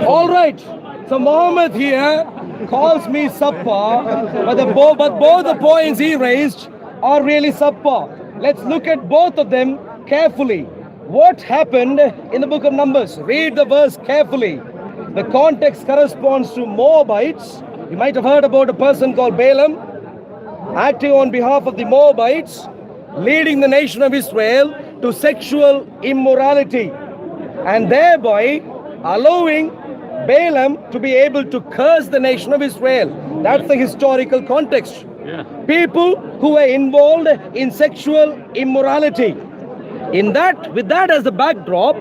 All right. So Muhammad here calls me subpar, but both the points he raised are really subpar. Let's look at both of them carefully. What happened in the book of Numbers? Read the verse carefully. The context corresponds to Moabites. You might have heard about a person called Balaam acting on behalf of the Moabites, leading the nation of Israel to sexual immorality and thereby allowing Balaam to be able to curse the nation of Israel. That's the historical context. People who were involved in sexual immorality. With that as the backdrop,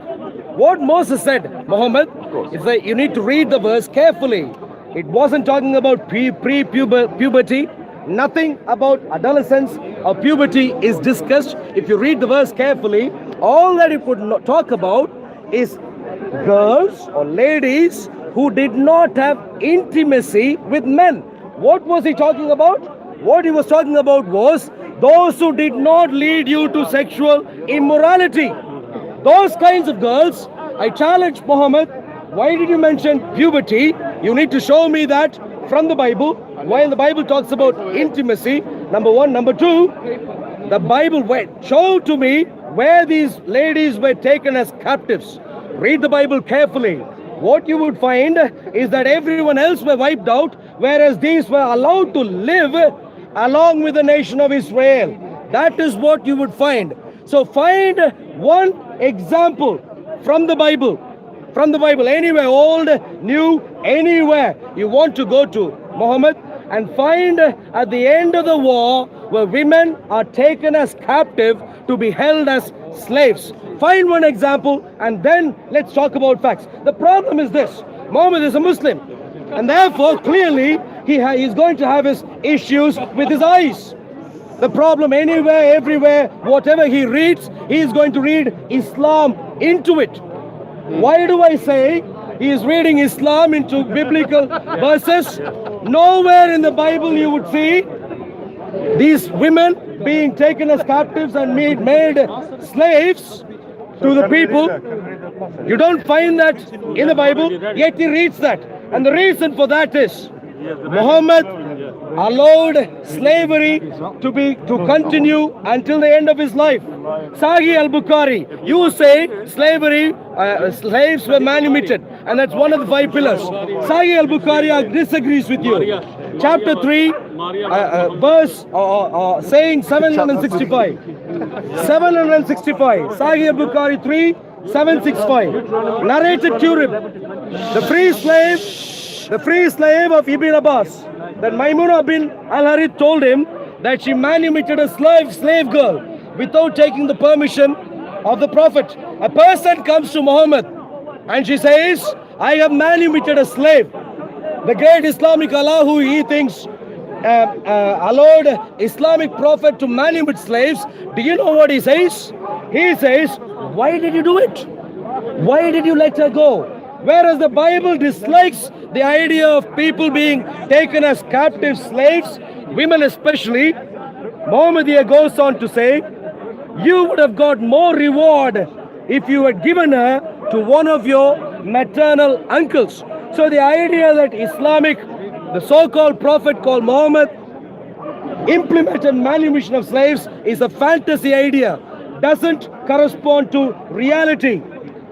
what Moses said, Muhammad, is that you need to read the verse carefully. It wasn't talking about pre-puberty. Nothing about adolescence or puberty is discussed. If you read the verse carefully, all that it would talk about is girls or ladies who did not have intimacy with men. What was he talking about? What he was talking about was those who did not lead you to sexual immorality. Those kinds of girls, I challenge Muhammad, why did you mention puberty? You need to show me that from the Bible. While the Bible talks about intimacy, number one. Number two, the Bible, show to me where these ladies were taken as captives. Read the Bible carefully. What you would find is that everyone else were wiped out, whereas these were allowed to live along with the nation of Israel. That is what you would find. So find one example from the Bible. From the Bible, anywhere, old, new, anywhere you want to go to, Muhammad, and find at the end of the war where women are taken as captive to be held as slaves. Find one example and then let's talk about facts. The problem is this: Muhammad is a Muslim, and therefore clearly he is going to have his issues with his eyes. The problem, anywhere, everywhere, whatever he reads, he is going to read Islam into it. Why do I say he is reading Islam into biblical verses? Nowhere in the Bible you would see these women being taken as captives and made slaves to the people. You don't find that in the Bible, yet he reads that. And the reason for that is Muhammad allowed slavery to continue until the end of his life. Sahih al-Bukhari, you say slavery, slaves were manumitted, and that's one of the 5 pillars. Sahih al-Bukhari disagrees with you. Chapter 3, verse, saying 765. 765. Sahih al-Bukhari 3, 765. Narrated Turib, the free slave of Ibn Abbas, that Maimuna bin al-Harith told him that she manumitted a slave girl without taking the permission of the Prophet. A person comes to Muhammad and she says, I have manumitted a slave. The great Islamic Allah, who he thinks allowed Islamic Prophet to manumit slaves, do you know what he says? He says, why did you do it? Why did you let her go? Whereas the Bible dislikes the idea of people being taken as captive slaves, women especially, Muhammad here goes on to say, you would have got more reward if you had given her to one of your maternal uncles. So the idea that the so-called prophet called Muhammad implemented manumission of slaves is a fantasy idea, doesn't correspond to reality.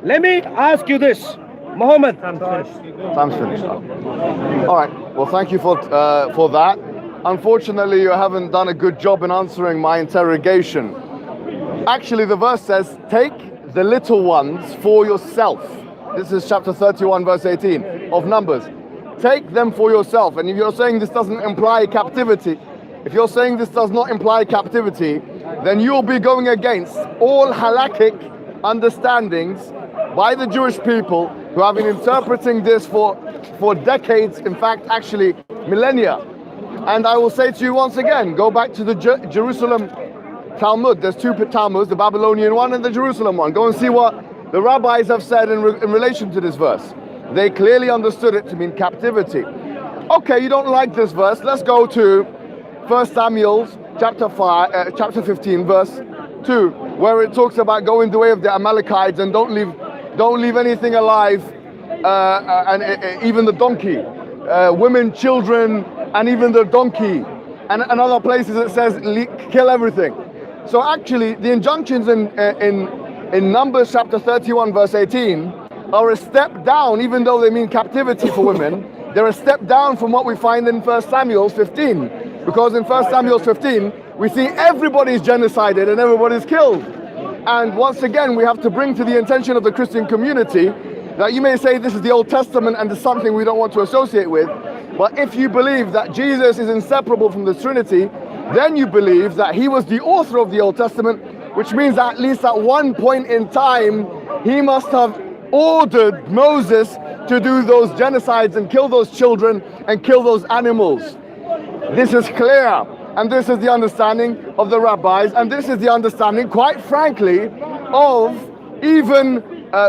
Let me ask you this, Muhammad.
Time's finished. All right. Well, thank you for that. Unfortunately, you haven't done a good job in answering my interrogation. Actually, the verse says, take the little ones for yourself. This is chapter 31, verse 18 of Numbers. Take them for yourself. And if you're saying this doesn't imply captivity, if you're saying this does not imply captivity, then you'll be going against all halakhic understandings by the Jewish people, who have been interpreting this for decades, in fact, actually millennia. And I will say to you once again, go back to the Jerusalem Talmud. There's two Talmuds, the Babylonian one and the Jerusalem one. Go and see what the rabbis have said in relation to this verse. They clearly understood it to mean captivity. Okay, you don't like this verse. Let's go to 1 Samuel chapter 15, verse 2, where it talks about going the way of the Amalekites and don't leave anything alive, and even the donkey, women, children, and even the donkey. And other places it says kill everything. So actually, the injunctions in Numbers chapter 31, verse 18, are a step down, even though they mean captivity for women. They're a step down from what we find in 1 Samuel 15. Because in 1 Samuel 15, we see everybody's genocided and everybody's killed. And once again, we have to bring to the attention of the Christian community that you may say this is the Old Testament and it's something we don't want to associate with. But if you believe that Jesus is inseparable from the Trinity, then you believe that he was the author of the Old Testament, which means that at least at one point in time, he must have ordered Moses to do those genocides and kill those children and kill those animals. This is clear, and this is the understanding of the rabbis, and this is the understanding, quite frankly, of even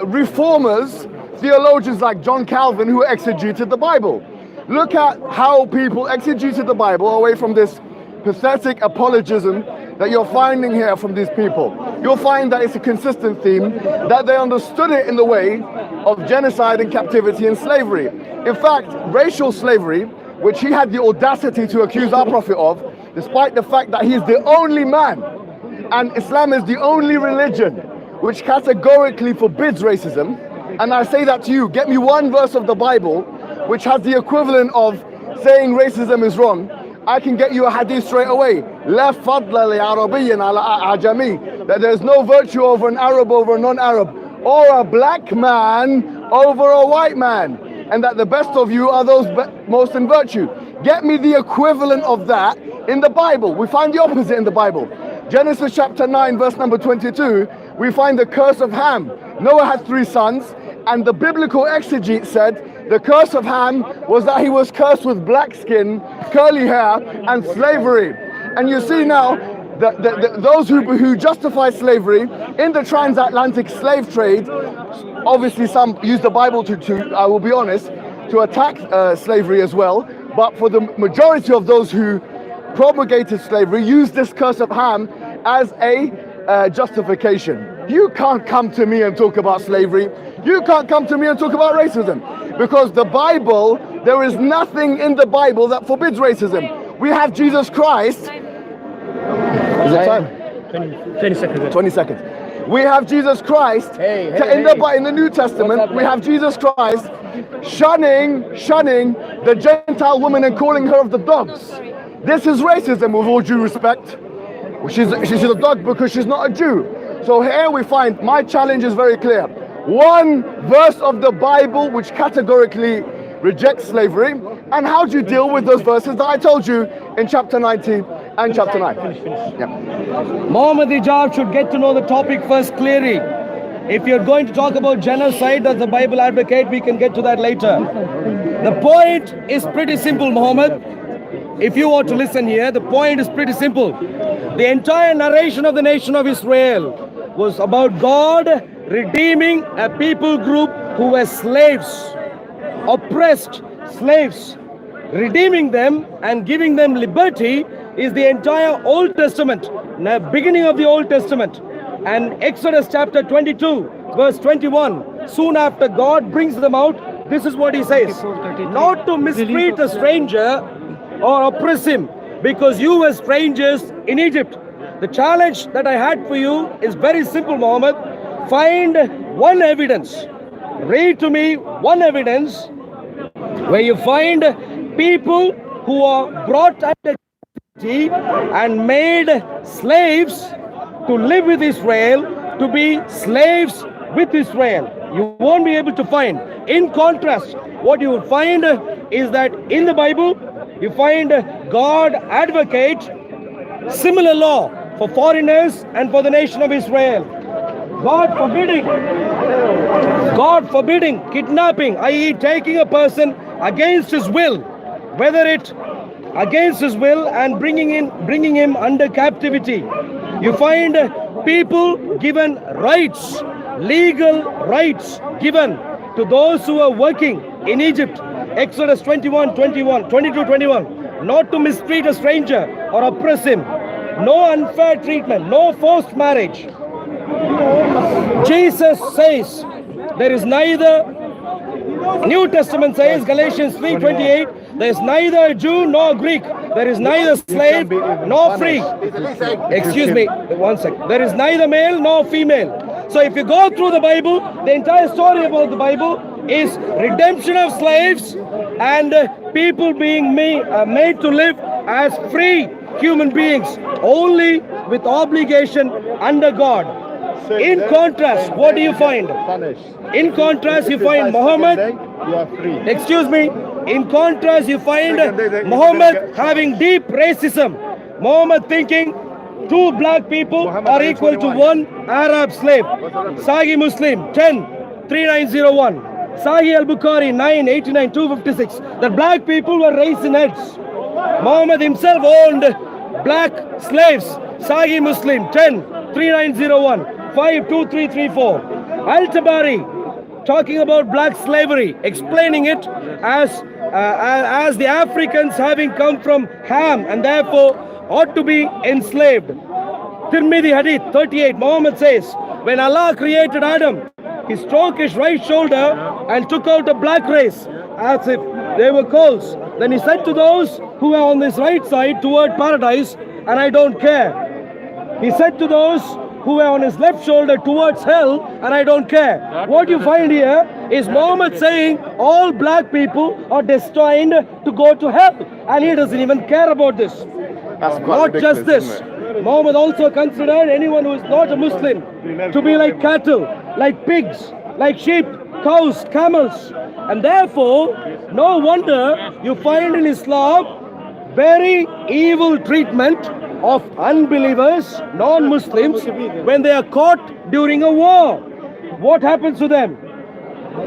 reformers, theologians like John Calvin, who exegeted the Bible. Look at how people exegeted the Bible away from this pathetic apologism that you're finding here from these people. You'll find that it's a consistent theme, that they understood it in the way of genocide and captivity and slavery. In fact, racial slavery, which he had the audacity to accuse our Prophet of, despite the fact that he is the only man, and Islam is the only religion which categorically forbids racism. And I say that to you, get me one verse of the Bible which has the equivalent of saying racism is wrong. I can get you a hadith straight away. La fadla li Arabiyyin ala ajami. That there's no virtue over an Arab over a non-Arab, or a black man over a white man, and that the best of you are those most in virtue. Get me the equivalent of that in the Bible. We find the opposite in the Bible. Genesis chapter 9, verse number 22, we find the curse of Ham. Noah had 3 sons, and the biblical exegete said the curse of Ham was that he was cursed with black skin, curly hair, and slavery. And you see now, those who justify slavery in the transatlantic slave trade, obviously some use the Bible to I will be honest, to attack slavery as well, but for the majority of those who propagated slavery, use this curse of Ham as a justification. You can't come to me and talk about slavery. You can't come to me and talk about racism, because the Bible, there is nothing in the Bible that forbids racism. We have Jesus Christ. Is it time?
20 seconds.
20 seconds. We have Jesus Christ in the New Testament. We have Jesus Christ shunning the Gentile woman and calling her of the dogs. This is racism, with all due respect. She's a dog because she's not a Jew. So here we find, my challenge is very clear. One verse of the Bible which categorically rejects slavery, and how do you deal with those verses that I told you in chapter 19 and chapter 9? Yeah.
Muhammad Hijab should get to know the topic first clearly. If you're going to talk about genocide, does the Bible advocate? We can get to that later. The point is pretty simple, Muhammad. If you want to listen here, the point is pretty simple. The entire narration of the nation of Israel was about God redeeming a people group who were slaves, oppressed slaves. Redeeming them and giving them liberty is the entire Old Testament, the beginning of the Old Testament. And Exodus chapter 22, verse 21, soon after God brings them out, this is what he says: not to mistreat a stranger or oppress him, because you were strangers in Egypt. The challenge that I had for you is very simple, Muhammad. Find one evidence. Read to me one evidence where you find people who are brought under captivity and made slaves to live with Israel, to be slaves with Israel. You won't be able to find. In contrast, what you will find is that in the Bible, you find God advocate similar law for foreigners and for the nation of Israel. God forbidding kidnapping, i.e. taking a person against his will, whether it against his will and bringing him under captivity. You find people given rights, legal rights given to those who are working in Egypt. Exodus 22:21, not to mistreat a stranger or oppress him. No unfair treatment, no forced marriage. Jesus says there is neither, New Testament says, Galatians 3:28, there is neither a Jew nor Greek. There is neither slave nor free. Excuse me, one second. There is neither male nor female. So if you go through the Bible, the entire story about the Bible is redemption of slaves and people being made to live as free human beings, only with obligation under God. In contrast, what do you find? In contrast, you find Muhammad. Excuse me. In contrast, you find Muhammad having deep racism. Muhammad thinking 2 black people are equal to 1 Arab slave. Sahih Muslim 10:3901. Sahih al-Bukhari 9:89-256. That black people were raised in heads. Muhammad himself owned black slaves. Sahih Muslim 10:3901. 52334. Al-Tabari talking about black slavery, explaining it as the Africans having come from Ham and therefore ought to be enslaved. Tirmidhi Hadith 38, Muhammad says, when Allah created Adam, he stroked his right shoulder and took out a black race as if they were coals. Then he said to those who were on his right side toward paradise, and I don't care. He said to those who were on his left shoulder towards hell, and I don't care. What you find here is Muhammad saying all black people are destined to go to hell, and he doesn't even care about this. Not just this, Muhammad also considered anyone who is not a Muslim to be like cattle, like pigs, like sheep, cows, camels, and therefore no wonder you find in Islam very evil treatment of unbelievers, non-Muslims, when they are caught during a war. What happens to them?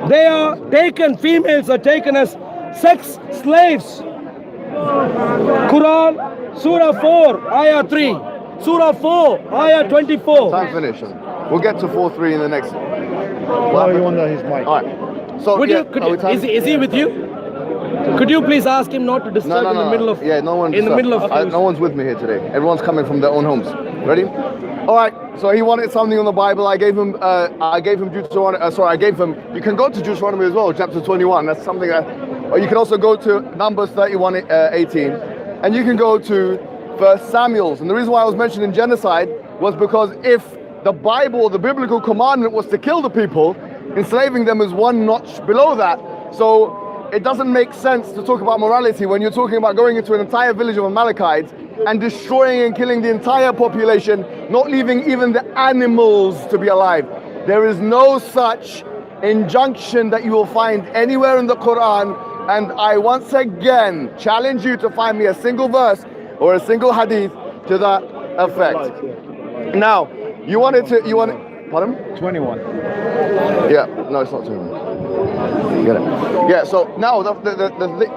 They are taken, females are taken as sex slaves. Quran, Surah 4, Ayah 3. Surah 4, Ayah 24.
Time finish. We'll get to 4:3 in the next.
Well, you want his mic.
All right. So,
Is he with you? Could you please ask him not to disturb in the middle of?
Yeah, no one's no one's with me here today. Everyone's coming from their own homes. Ready? All right. So he wanted something on the Bible. I gave him Deuteronomy. You can go to Deuteronomy as well, chapter 21. That's something. Or you can also go to Numbers 31:18, and you can go to 1 Samuel. And the reason why I was mentioning genocide was because if the Bible, the biblical commandment, was to kill the people, enslaving them is one notch below that. So it doesn't make sense to talk about morality when you're talking about going into an entire village of Amalekites and destroying and killing the entire population, not leaving even the animals to be alive. There is no such injunction that you will find anywhere in the Quran, and I once again challenge you to find me a single verse or a single hadith to that effect. Now, pardon?
21.
Yeah, no, it's not 21. Get it? Yeah, so now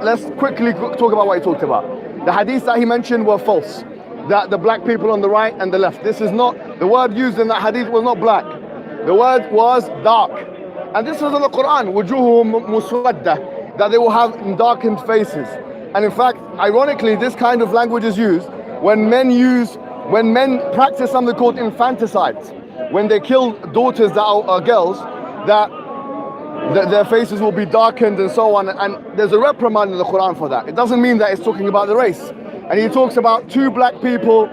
let's quickly talk about what he talked about. The hadiths that he mentioned were false. That the black people on the right and the left. This is not, the word used in that hadith was not black. The word was dark. And this was in the Quran, wujuhum muswadda, that they will have darkened faces. And in fact, ironically, this kind of language is used when men practice something called infanticide. When they kill daughters that are girls, that their faces will be darkened and so on, and there's a reprimand in the Quran for that. It doesn't mean that it's talking about the race. And he talks about 2 black people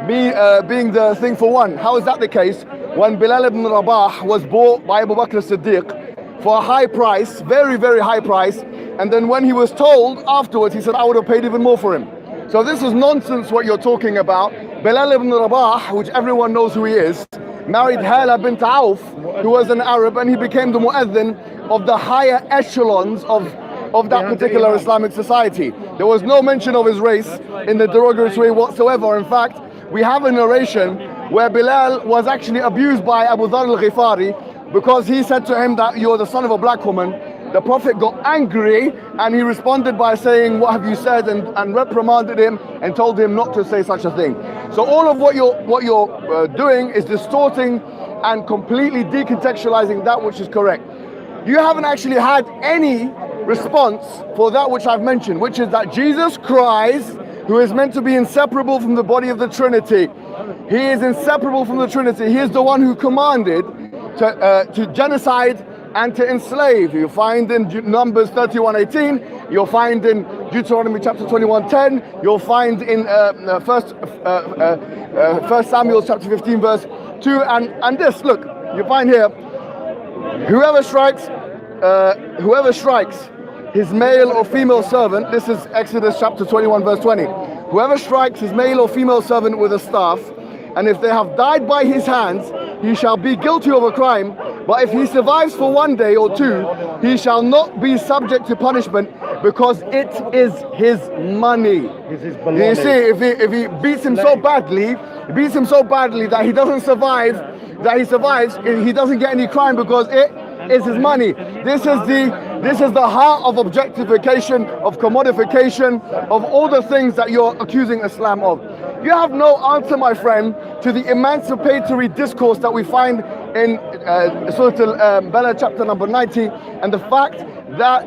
being the thing for one. How is that the case? When Bilal ibn Rabah was bought by Abu Bakr as-Siddiq for a high price, very, very high price, and then when he was told afterwards, he said, I would have paid even more for him. So this is nonsense what you're talking about. Bilal ibn Rabah, which everyone knows who he is, married Hala bint Auf, who was an Arab, and he became the mu'adhin of the higher echelons of that particular Islamic society. There was no mention of his race in the derogatory way whatsoever. In fact, we have a narration where Bilal was actually abused by Abu Dharr al-Ghifari because he said to him that you're the son of a black woman. The Prophet got angry and he responded by saying, what have you said, and reprimanded him and told him not to say such a thing. So all of what you're doing is distorting and completely decontextualizing that which is correct. You haven't actually had any response for that which I've mentioned, which is that Jesus Christ, who is meant to be inseparable from the body of the Trinity, he is inseparable from the Trinity. He is the one who commanded to genocide and to enslave. You'll find in Numbers 31:18, you'll find in Deuteronomy chapter 21:10, you'll find in 1 Samuel chapter 15 verse 2, and this, look, you find here, whoever strikes his male or female servant, this is Exodus chapter 21 verse 20, whoever strikes his male or female servant with a staff, and if they have died by his hands, he shall be guilty of a crime, but if he survives for 1 day or 2, he shall not be subject to punishment, because it is his money. You see, if he beats him so badly, that he doesn't survive, he doesn't get any crime because it is his money. This is the heart of objectification, of commodification, of all the things that you're accusing Islam of. You have no answer, my friend, to the emancipatory discourse that we find in Surah Al-Balad chapter number 90, and the fact that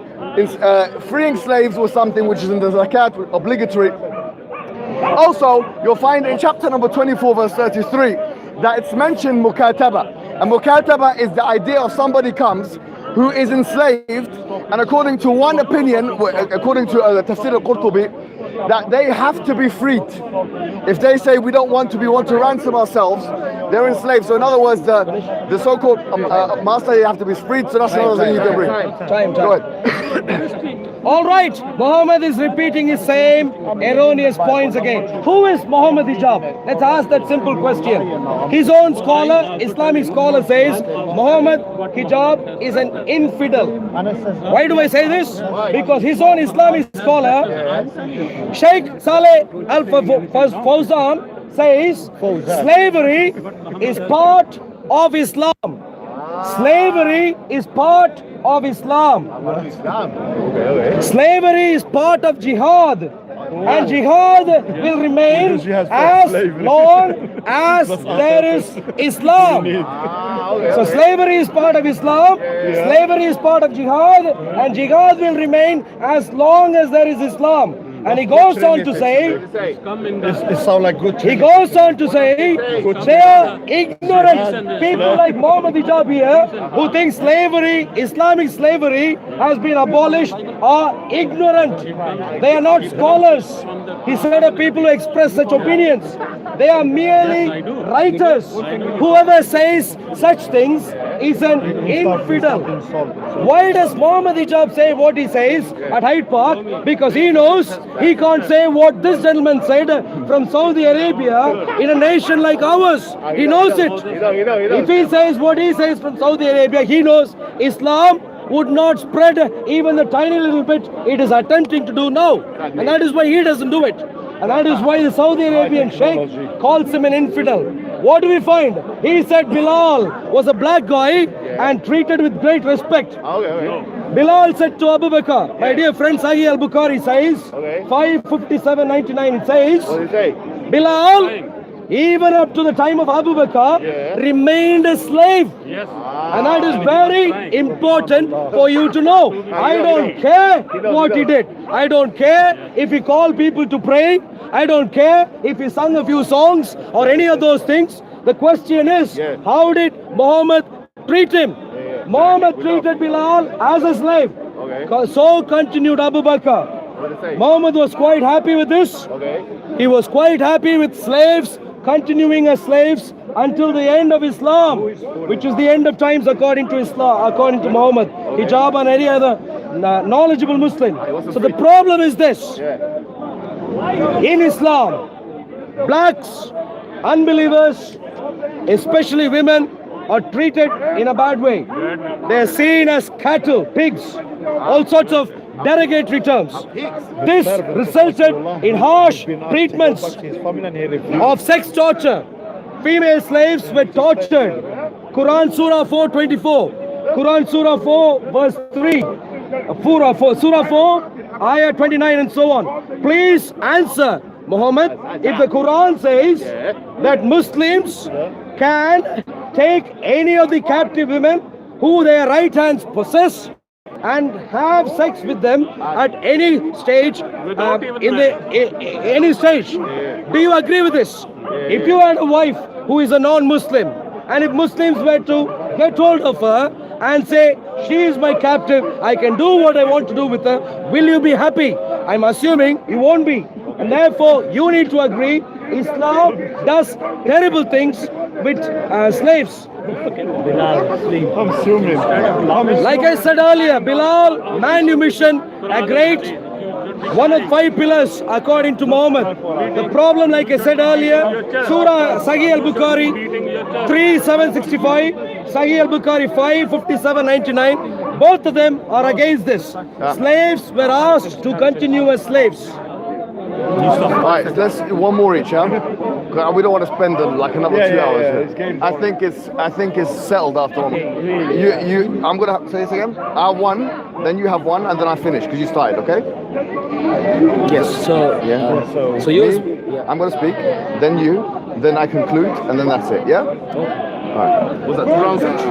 freeing slaves was something which is in the zakat obligatory. Also, you'll find in chapter number 24 verse 33 that it's mentioned mukataba, and mukataba is the idea of somebody comes who is enslaved, and according to one opinion, according to Tafsir al-Qurtubi, that they have to be freed. If they say we want to ransom ourselves, they're enslaved. So in other words, the so-called master, you have to be freed. So that's another thing you can bring.
Time.
Go ahead.
All right, Muhammad is repeating his same erroneous points again. Who is Muhammad Hijab? Let's ask that simple question. His own scholar, Islamic scholar, says Muhammad Hijab is an infidel. Why do I say this? Because his own Islamic scholar, Sheikh Saleh Al-Fawzan, says slavery is part of Islam. Slavery is part of Islam. Slavery is part of jihad, and jihad will remain as long as there is Islam. So slavery is part of Islam, slavery is part of jihad, and jihad will remain as long as there is Islam. And he goes on to say, he goes on to say, they are ignorant people like Muhammad Hijab here, who think slavery, Islamic slavery, has been abolished, are ignorant. They are not scholars. He said of people who express such opinions, they are merely writers. Whoever says such things is an infidel. Why does Muhammad Hijab say what he says at Hyde Park? Because he knows he can't say what this gentleman said from Saudi Arabia in a nation like ours. He knows it. If he says what he says from Saudi Arabia, he knows Islam would not spread even the tiny little bit it is attempting to do now. And that is why he doesn't do it. And that is why the Saudi Arabian Sheikh calls him an infidel. What do we find? He said Bilal was a black guy and treated with great respect. Bilal said to Abu Bakr, my dear friend, Sahih al-Bukhari says, 557:99, it says, Bilal, even up to the time of Abu Bakr, remained a slave. And that is very important for you to know. I don't care what he did. I don't care if he called people to pray. I don't care if he sung a few songs or any of those things. The question is, how did Muhammad treat him? Muhammad treated Bilal as a slave. So continued Abu Bakr. Muhammad was quite happy with this. He was quite happy with slaves continuing as slaves until the end of Islam, which is the end of times according to Islam, according to Muhammad Hijab and any other knowledgeable Muslim. So the problem is this: in Islam, blacks, unbelievers, especially women, are treated in a bad way. They are seen as cattle, pigs, all sorts of derogatory terms. This resulted in harsh treatments of sex torture, female slaves were tortured. Quran Surah 4:24. Quran Surah 4 verse 3. Surah 4 ayah 29 and so on. Please answer, Muhammad, if the Quran says that Muslims can take any of the captive women who their right hands possess and have sex with them at any stage, any stage. Do you agree with this? If you had a wife who is a non-Muslim, and if Muslims were to get hold of her and say, she is my captive, I can do what I want to do with her, will you be happy? I'm assuming you won't be. And therefore, you need to agree, Islam does terrible things with slaves. Like I said earlier, Bilal, manumission, a great one of 5 pillars according to Muhammad. The problem, like I said earlier, Surah Sahih al-Bukhari 3:765, Sahih al-Bukhari 5:57-99, both of them are against this. Slaves were asked to continue as slaves.
Alright, let's do one more each, yeah? We don't want to spend like another 2 hours. I think it's settled after one. I'm gonna say this again. I have one, then you have one, and then I finish because you started. Okay?
Yes. So so you.
I'm gonna speak, then you, then I conclude, and then that's it. Yeah. Alright. Was that 2 rounds each?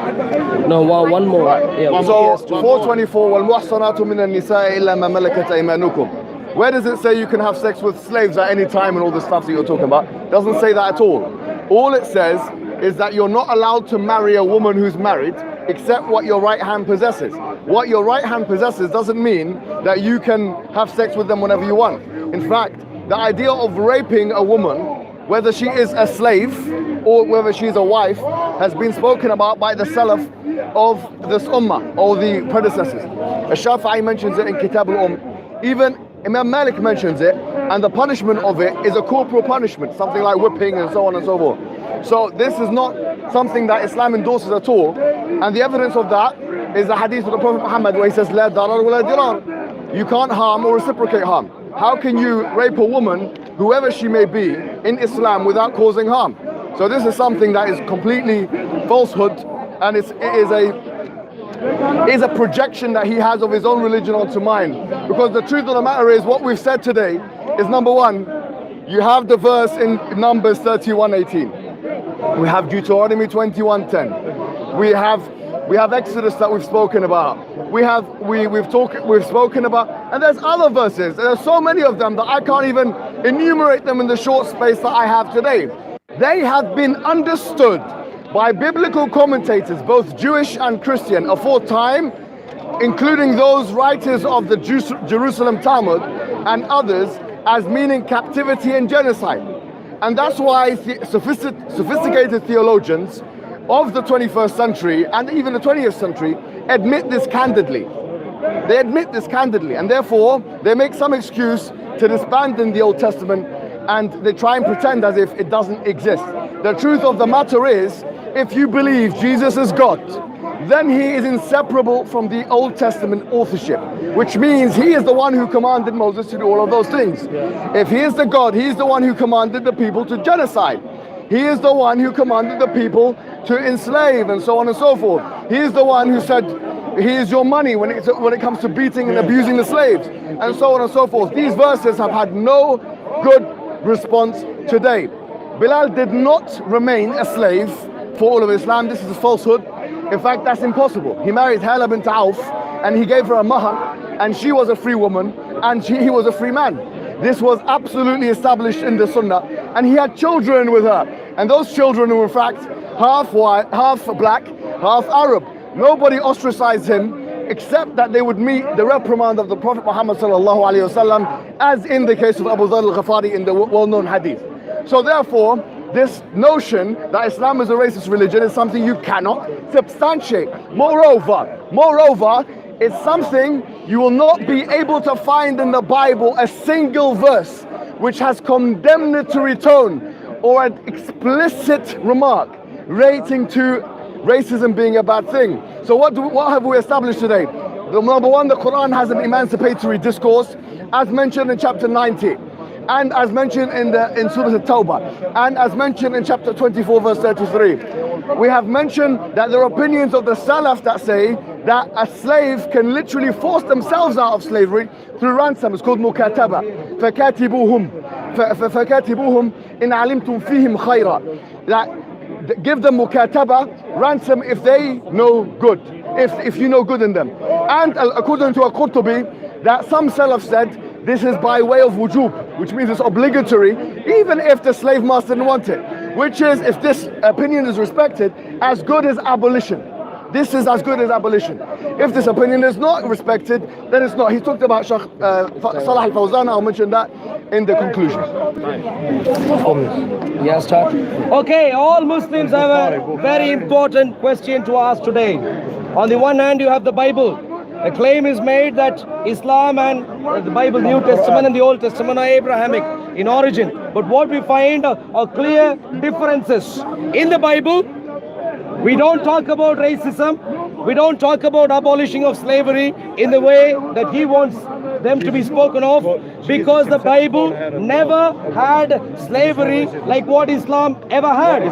No, one more.
Right.
Yeah,
So 424. وَالْمُحْصَنَاتُ مِنَ النِّسَاءِ إِلَّا مَا مَلَكَتْ أَيْمَانُكُمْ. Where does it say you can have sex with slaves at any time and all the stuff that you're talking about? Doesn't say that at all. All it says is that you're not allowed to marry a woman who's married except what your right hand possesses. What your right hand possesses doesn't mean that you can have sex with them whenever you want. In fact, the idea of raping a woman, whether she is a slave or whether she's a wife, has been spoken about by the Salaf of this Ummah, or the predecessors. Al-Shafi'i mentions it in Kitab Even Imam Malik mentions it, and the punishment of it is a corporal punishment, something like whipping and so on and so forth. So this is not something that Islam endorses at all. And the evidence of that is the hadith of the Prophet Muhammad where he says, La darar wa la dirar. You can't harm or reciprocate harm. How can you rape a woman, whoever she may be, in Islam without causing harm? So this is something that is completely falsehood, and it is a projection that he has of his own religion onto mine. Because the truth of the matter is, what we've said today is, number one, you have the verse in Numbers 31:18. We have Deuteronomy 21:10. We have Exodus that we've spoken about. We've spoken about, and there's other verses. There's so many of them that I can't even enumerate them in the short space that I have today. They have been understood by biblical commentators, both Jewish and Christian, aforetime, including those writers of the Jerusalem Talmud and others, as meaning captivity and genocide. And that's why sophisticated theologians of the 21st century and even the 20th century admit this candidly. They admit this candidly, and therefore they make some excuse to disband in the Old Testament, and they try and pretend as if it doesn't exist. The truth of the matter is, if you believe Jesus is God, then he is inseparable from the Old Testament authorship, which means he is the one who commanded Moses to do all of those things. If he is the God, he's the one who commanded the people to genocide. He is the one who commanded the people to enslave and so on and so forth. He is the one who said, here's your money when it comes to beating and abusing the slaves, and so on and so forth. These verses have had no good response today. Bilal did not remain a slave for all of Islam. This is a falsehood. In fact, that's impossible. He married Hala bint Auf, and he gave her a mahar, and she was a free woman, and he was a free man. This was absolutely established in the Sunnah, and he had children with her, and those children were in fact half white, half black, half Arab. Nobody ostracized him except that they would meet the reprimand of the Prophet Muhammad sallallahu alaihi wasallam, as in the case of Abu Dharr al-Ghafari in the well-known hadith. So therefore, this notion that Islam is a racist religion is something you cannot substantiate. Moreover, it's something you will not be able to find in the Bible a single verse which has condemnatory tone or an explicit remark relating to racism being a bad thing. So what have we established today? Number one, the Quran has an emancipatory discourse, as mentioned in chapter 90. and as mentioned in Surah At-Tawbah, and as mentioned in chapter 24 verse 33. We have mentioned that there are opinions of the Salaf that say that a slave can literally force themselves out of slavery through ransom. It's called mukataba. فَكَاتِبُوهُمْ إِنْ عَلِمْتُمْ فِيهِمْ خَيْرًا. That give them mukataba, ransom, if they know good, if you know good in them. And according to Al-Qurtubi, that some Salaf said this is by way of wujub, which means it's obligatory, even if the slave master didn't want it. Which is, if this opinion is respected, as good as abolition. This is as good as abolition. If this opinion is not respected, then it's not. He talked about Shaykh Salah al-Fawzan. I'll mention that in the conclusion.
Yes, start. Okay, all Muslims have a very important question to ask today. On the one hand, you have the Bible. A claim is made that Islam and the Bible, New Testament and the Old Testament are Abrahamic in origin. But what we find are clear differences. In the Bible, we don't talk about racism. We don't talk about abolishing of slavery in the way that he wants them to be spoken of, because the Bible never had slavery like what Islam ever had.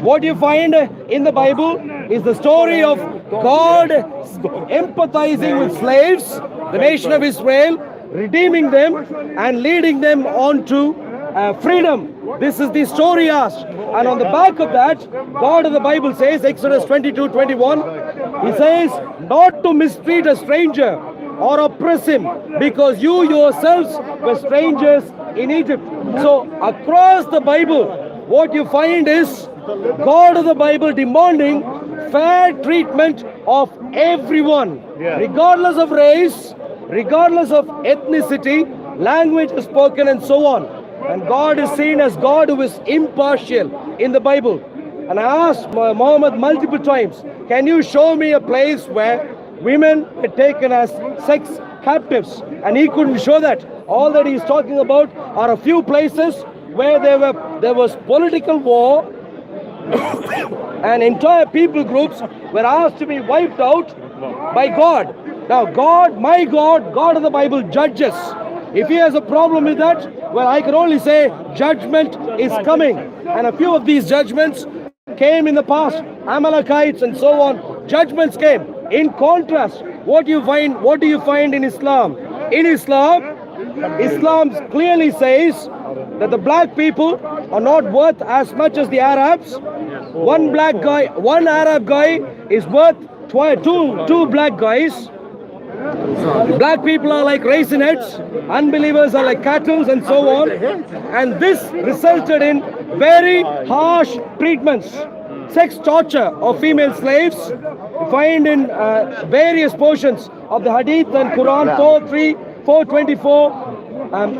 What you find in the Bible is the story of God empathizing with slaves, the nation of Israel, redeeming them and leading them on to freedom. This is the story asked. And on the back of that, God of the Bible says, Exodus 22:21, He says, not to mistreat a stranger or oppress him, because you yourselves were strangers in Egypt. So across the Bible, what you find is God of the Bible demanding fair treatment of everyone, regardless of race, regardless of ethnicity, language spoken, and so on. And God is seen as God who is impartial in the Bible. And I asked Muhammad multiple times, can you show me a place where women were taken as sex captives? And he couldn't show that. All that he's talking about are a few places where there was political war and entire people groups were asked to be wiped out by God. Now God, my God, God of the Bible judges. If he has a problem with that, well, I can only say judgment is coming. And a few of these judgments came in the past, Amalekites and so on. Judgments came. In contrast, what do you find in Islam? In Islam, Islam clearly says that the black people are not worth as much as the Arabs. One Arab guy is worth two black guys. Black people are like raisin heads, unbelievers are like cattle, and so on. And this resulted in very harsh treatments. Sex torture of female slaves, you find in various portions of the Hadith and Quran, 4:3, 4:24,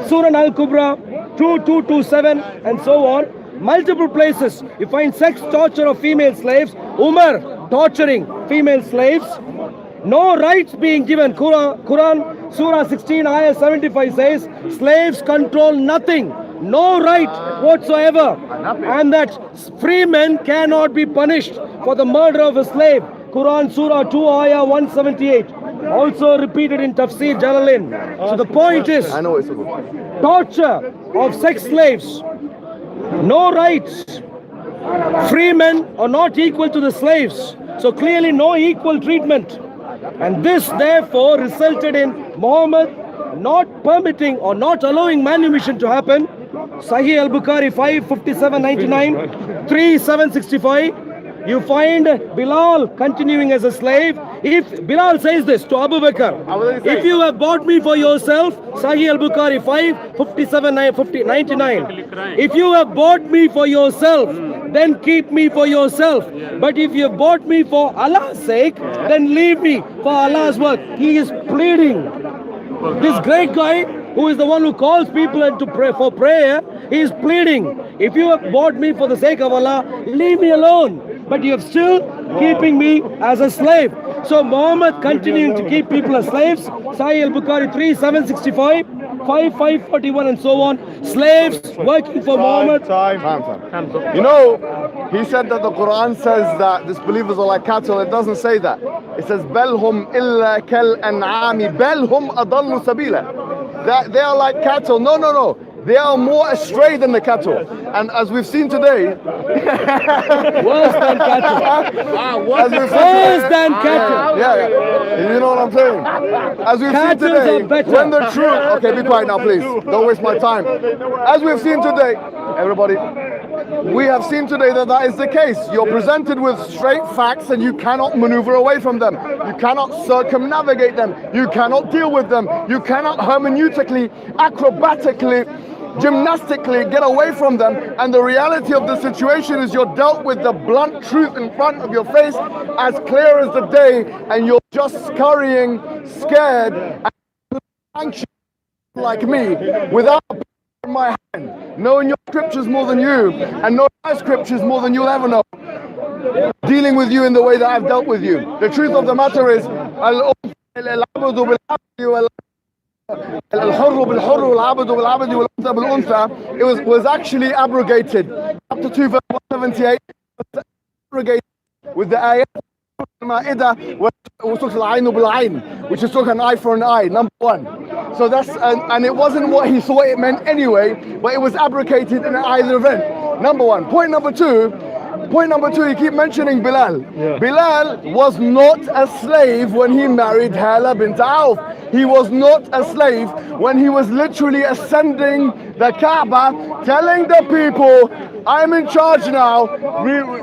Surah Al-Kubra, 2:227, and so on. Multiple places you find sex torture of female slaves, Umar torturing female slaves. No rights being given. Quran, Surah 16, Ayah 75 says, slaves control nothing, no right whatsoever. And that free men cannot be punished for the murder of a slave. Quran, Surah 2, Ayah 178. Also repeated in Tafsir Jalalain. So the point is, torture of sex slaves, no rights. Free men are not equal to the slaves. So clearly no equal treatment. And this therefore resulted in Muhammad not permitting or not allowing manumission to happen. Sahih al-Bukhari 5:57-99, 3:765. You find Bilal continuing as a slave. If Bilal says this to Abu Bakr, if you have bought me for yourself, Sahih al-Bukhari 5:57-99. If you have bought me for yourself, then keep me for yourself. But if you have bought me for Allah's sake, then leave me for Allah's work. He is pleading. This great guy, who is the one who calls people into pray for prayer, he is pleading. If you have bought me for the sake of Allah, leave me alone. But you are still keeping me as a slave. So Muhammad continuing to keep people as slaves. Sahih al-Bukhari 3:765, 5:541, and so on. Slaves working for Muhammad.
You know, he said that the Quran says that disbelievers are like cattle. It doesn't say that. It says belhum illa kal an'ami belhum adallu sabila. That they are like cattle. No. They are more astray than the cattle. And as we've seen today,
Worse than cattle.
as we've seen
Worse
today-
than cattle.
yeah, you know what I'm saying? As we've seen
Cattle
today,
are better.
when the truth, okay, be quiet now, please. Don't waste my time. As we've seen today, everybody, we have seen today that that is the case. You're presented with straight facts and you cannot maneuver away from them. You cannot circumnavigate them. You cannot deal with them. You cannot hermeneutically, acrobatically, gymnastically get away from them. And the reality of the situation is you're dealt with the blunt truth in front of your face as clear as the day, and you're just scurrying, scared, and anxious like me, without in my hand, knowing your scriptures more than you, and knowing my scriptures more than you'll ever know, dealing with you in the way that I've dealt with you. The truth of the matter is, it was actually abrogated. Chapter 2 verse 178 was abrogated with the ayat Ma'idah, which is talking an eye for an eye, number one. So that's, and it wasn't what he thought it meant anyway, but it was abrogated in either event. Number one. Point number two, you keep mentioning Bilal.
Yeah.
Bilal was not a slave when he married Hala bint Auf. He was not a slave when he was literally ascending the Kaaba, telling the people, I'm in charge now,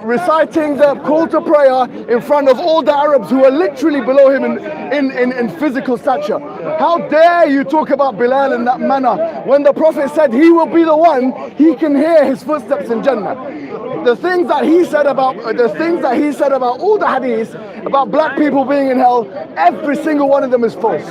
reciting the call to prayer in front of all the Arabs who are literally below him in physical stature. How dare you talk about Bilal in that manner when the Prophet said he will be the one, he can hear his footsteps in Jannah. The things that he said about all the hadiths about black people being in hell, every single one of them is false.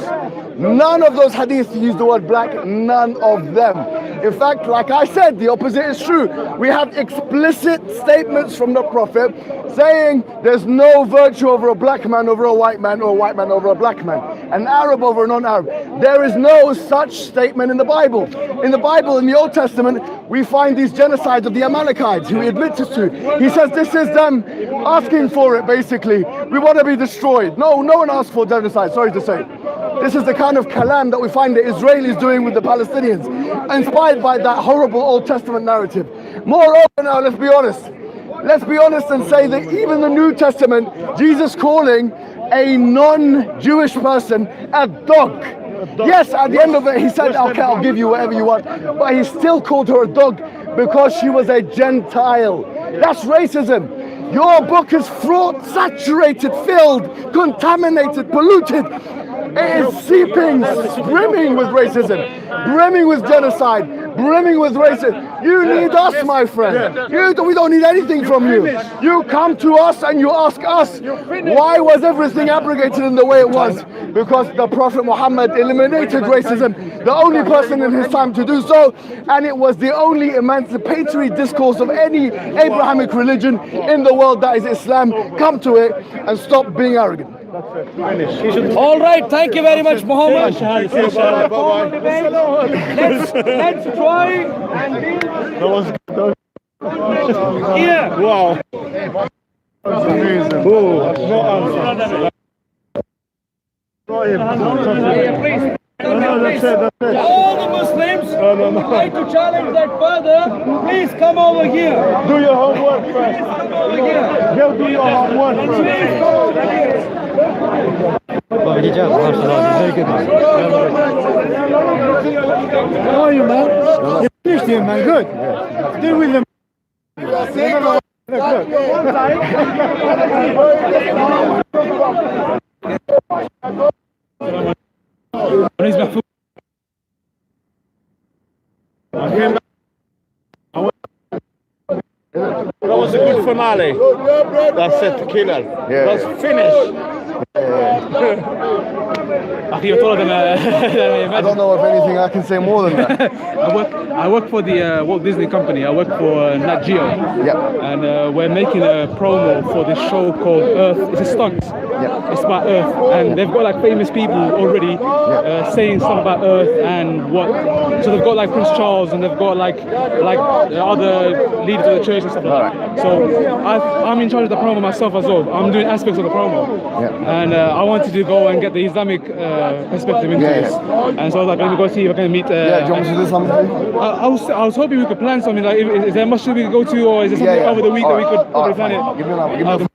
None of those hadiths use the word black, none of them. In fact, like I said, the opposite is true. We have explicit statements from the Prophet saying there's no virtue over a black man over a white man, or a white man over a black man, an Arab over a non-Arab. There is no such statement in the Bible. In the Bible, in the Old Testament, we find these genocides of the Amalekites who he admits to. He says this is them asking for it, basically. We want to be destroyed. No one asked for genocide, sorry to say. This is the kind of kalam that we find the Israelis doing with the Palestinians, inspired by that horrible Old Testament narrative. Moreover, now let's be honest. Let's be honest and say that even the New Testament, Jesus calling a non-Jewish person a dog. Yes, at the end of it, he said, okay, I'll give you whatever you want. But he still called her a dog because she was a Gentile. That's racism. Your book is fraught, saturated, filled, contaminated, polluted. It is seeping, brimming with racism, brimming with genocide, brimming with racism. You need us, my friend. We don't need anything from you. You come to us and you ask us, why was everything abrogated in the way it was? Because the Prophet Muhammad eliminated racism, the only person in his time to do so, and it was the only emancipatory discourse of any Abrahamic religion in the world, that is Islam. Come to it and stop being arrogant.
All right, thank you very much, Muhammad. Let's try and deal. Yeah.
Wow. That's amazing. Oh, no answer. That's it.
All the Muslims who try to challenge that further, please come over here.
Do your homework first.
Come over here.
Go do your homework
Please
first.
come over here.
Very good, man. How are you, man? You're Christian, man. Good. Stay with them. That was a good finale. That's it, the killer.
Yeah.
That's finished.
I don't know if anything I can say more than that.
I work for the Walt Disney Company. I work for Nat Geo.
Yeah.
And we're making a promo for this show called Earth. It's a stunt. It's about Earth, and they've got like famous people already saying stuff about Earth and what. So they've got like Prince Charles, and they've got like other leaders of the church and stuff like that. So I'm in charge of the promo myself as well. I'm doing aspects of the promo, and I wanted to go and get the Islamic perspective into this. And so I was like, let me go see if I can meet.
Do you want to do something?
I was hoping we could plan something. Like, is there much we could go to, or is there something over the week that we could probably plan it?
Give me another.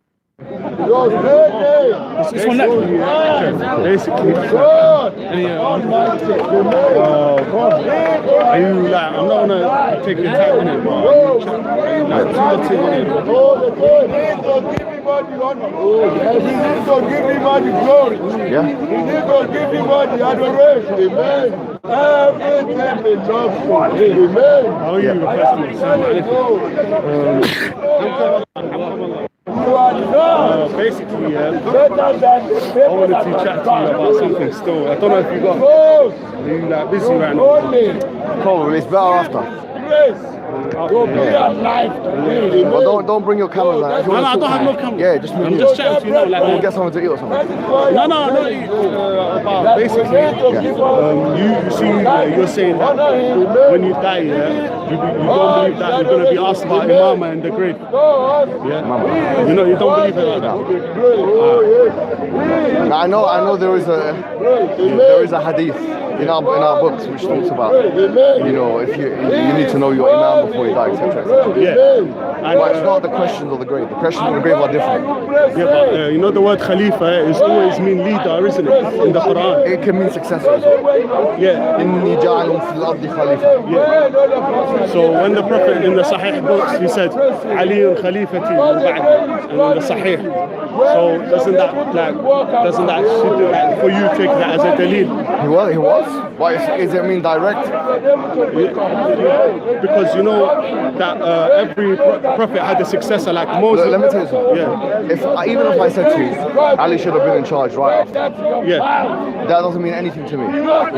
It's one that
Basically, are you like? I'm not gonna take your time in it,
Give him all the glory.
Yeah.
He needs to give him all the adoration. Amen. Everything belongs to him. Amen.
How are you, basically, I wanted to chat to you about something still. I don't know if you got. Are you like busy right now?
Cool, it's better after. Well, don't bring your cameras out.
No, I don't have no camera.
Yeah, just
I'm just chatting to you now.
We'll
Like,
get something to eat or something.
no, about basically, you see, you're saying that when you die, you don't believe that you're going to be asked about Imama in the grave. Yeah, you don't believe it like that.
I know there is a hadith in our books which talks about, if you need to know your Imam before you die, etc.
Yeah.
But it's not the questions of the grave. The questions of the grave are different.
Yeah, but the word Khalifa is always mean leader, isn't it? In the Quran.
It can mean successor as well.
Yeah.
Inni ja'alun fil ardi khalifa.
Yeah. So when the Prophet in the Sahih books, he said, Aliun Khalifati and in the Sahih. So doesn't that for you take that as a dalil?
He was. Why does it mean direct?
Because you know that every prophet had a successor like Moses.
Let me tell you something.
Yeah.
Even if I said to you, Ali should have been in charge right after.
Yeah.
That doesn't mean anything to me.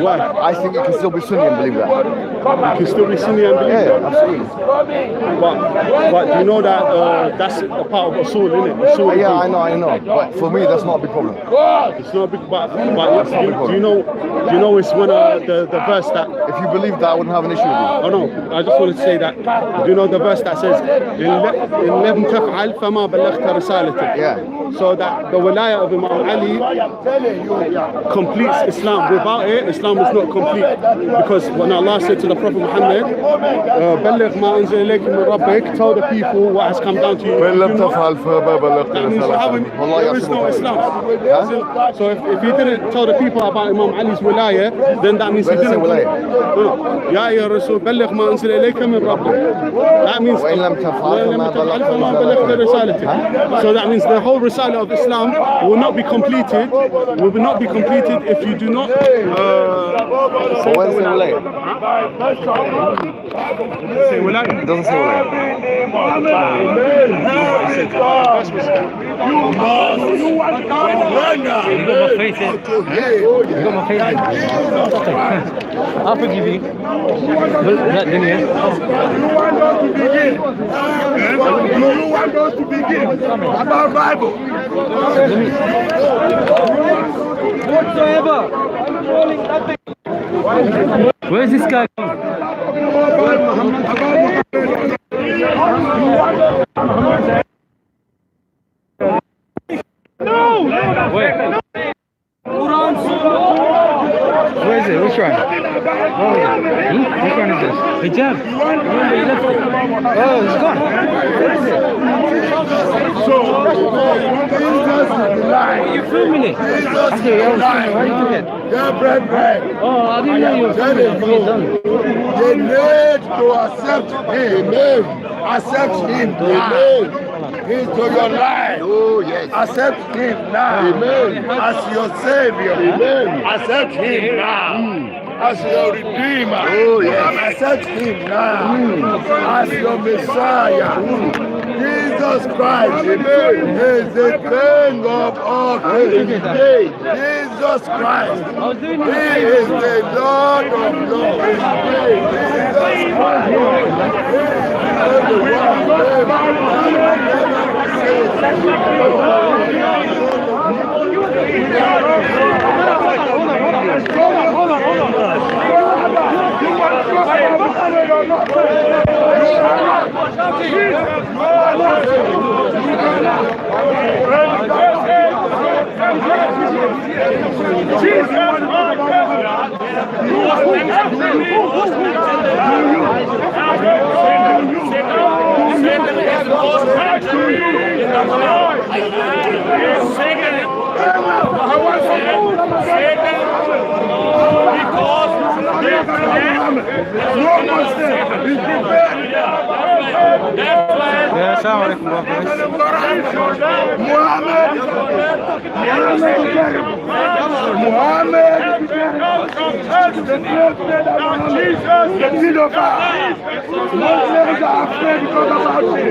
Why?
I think you can still be Sunni and believe that.
You can still be Sunni and believe that?
Yeah, absolutely.
But you know that that's a part of Usul, isn't it?
Yeah, I know. But for me, that's not a big problem.
It's not a big, but do you know it's one of the verse that
if you believe that, I wouldn't have an issue with you.
Oh no, I just wanted to say that. Do you know the verse that says, "In lam taf'al fama ballaghta risalatak."
Yeah.
So that the wilayah of Imam Ali completes Islam. Without it, Islam is not complete. Because when Allah said to the Prophet Muhammad, "Balligh ma unzila ilayka min rabbik," tell the people what has come down to you.
When lam taf'al fama ballaghta
risalatak. There is no Islam. So if he didn't tell the people about Imam Ali's wilayah, then that means he didn't. Ya ya Rasul, balligh ma unzila ilayka min rabbik. That means
وإن لم تفعل فما
بلغت رسالته. So that means the whole Risala of Islam will not be completed. If you do not say
wilayah.
Say wilayah.
It doesn't say wilayah.
I'll forgive you.
Do you want us to begin about Bible?
Whatsoever. Where is this guy going? No! Where? Where is it? Which one? Which one is this? Hijab. Oh, it's gone. Where is it? Are you filming it? Okay, I was filming. Why you do it? Oh, I didn't know you were filming. I forget done.
They need to accept him. Accept him. Amen. Into your life. Oh, yes. Accept him now. Amen. As your Savior. Amen. Accept him now. As your Redeemer. Oh, yes. Accept him now. As your Messiah. Jesus Christ, Amen, is the King of all kings. Jesus Christ, He is the Lord of lords. Jesus Christ,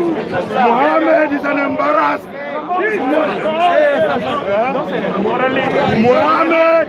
Muhammad is an embarrassment. Muhammad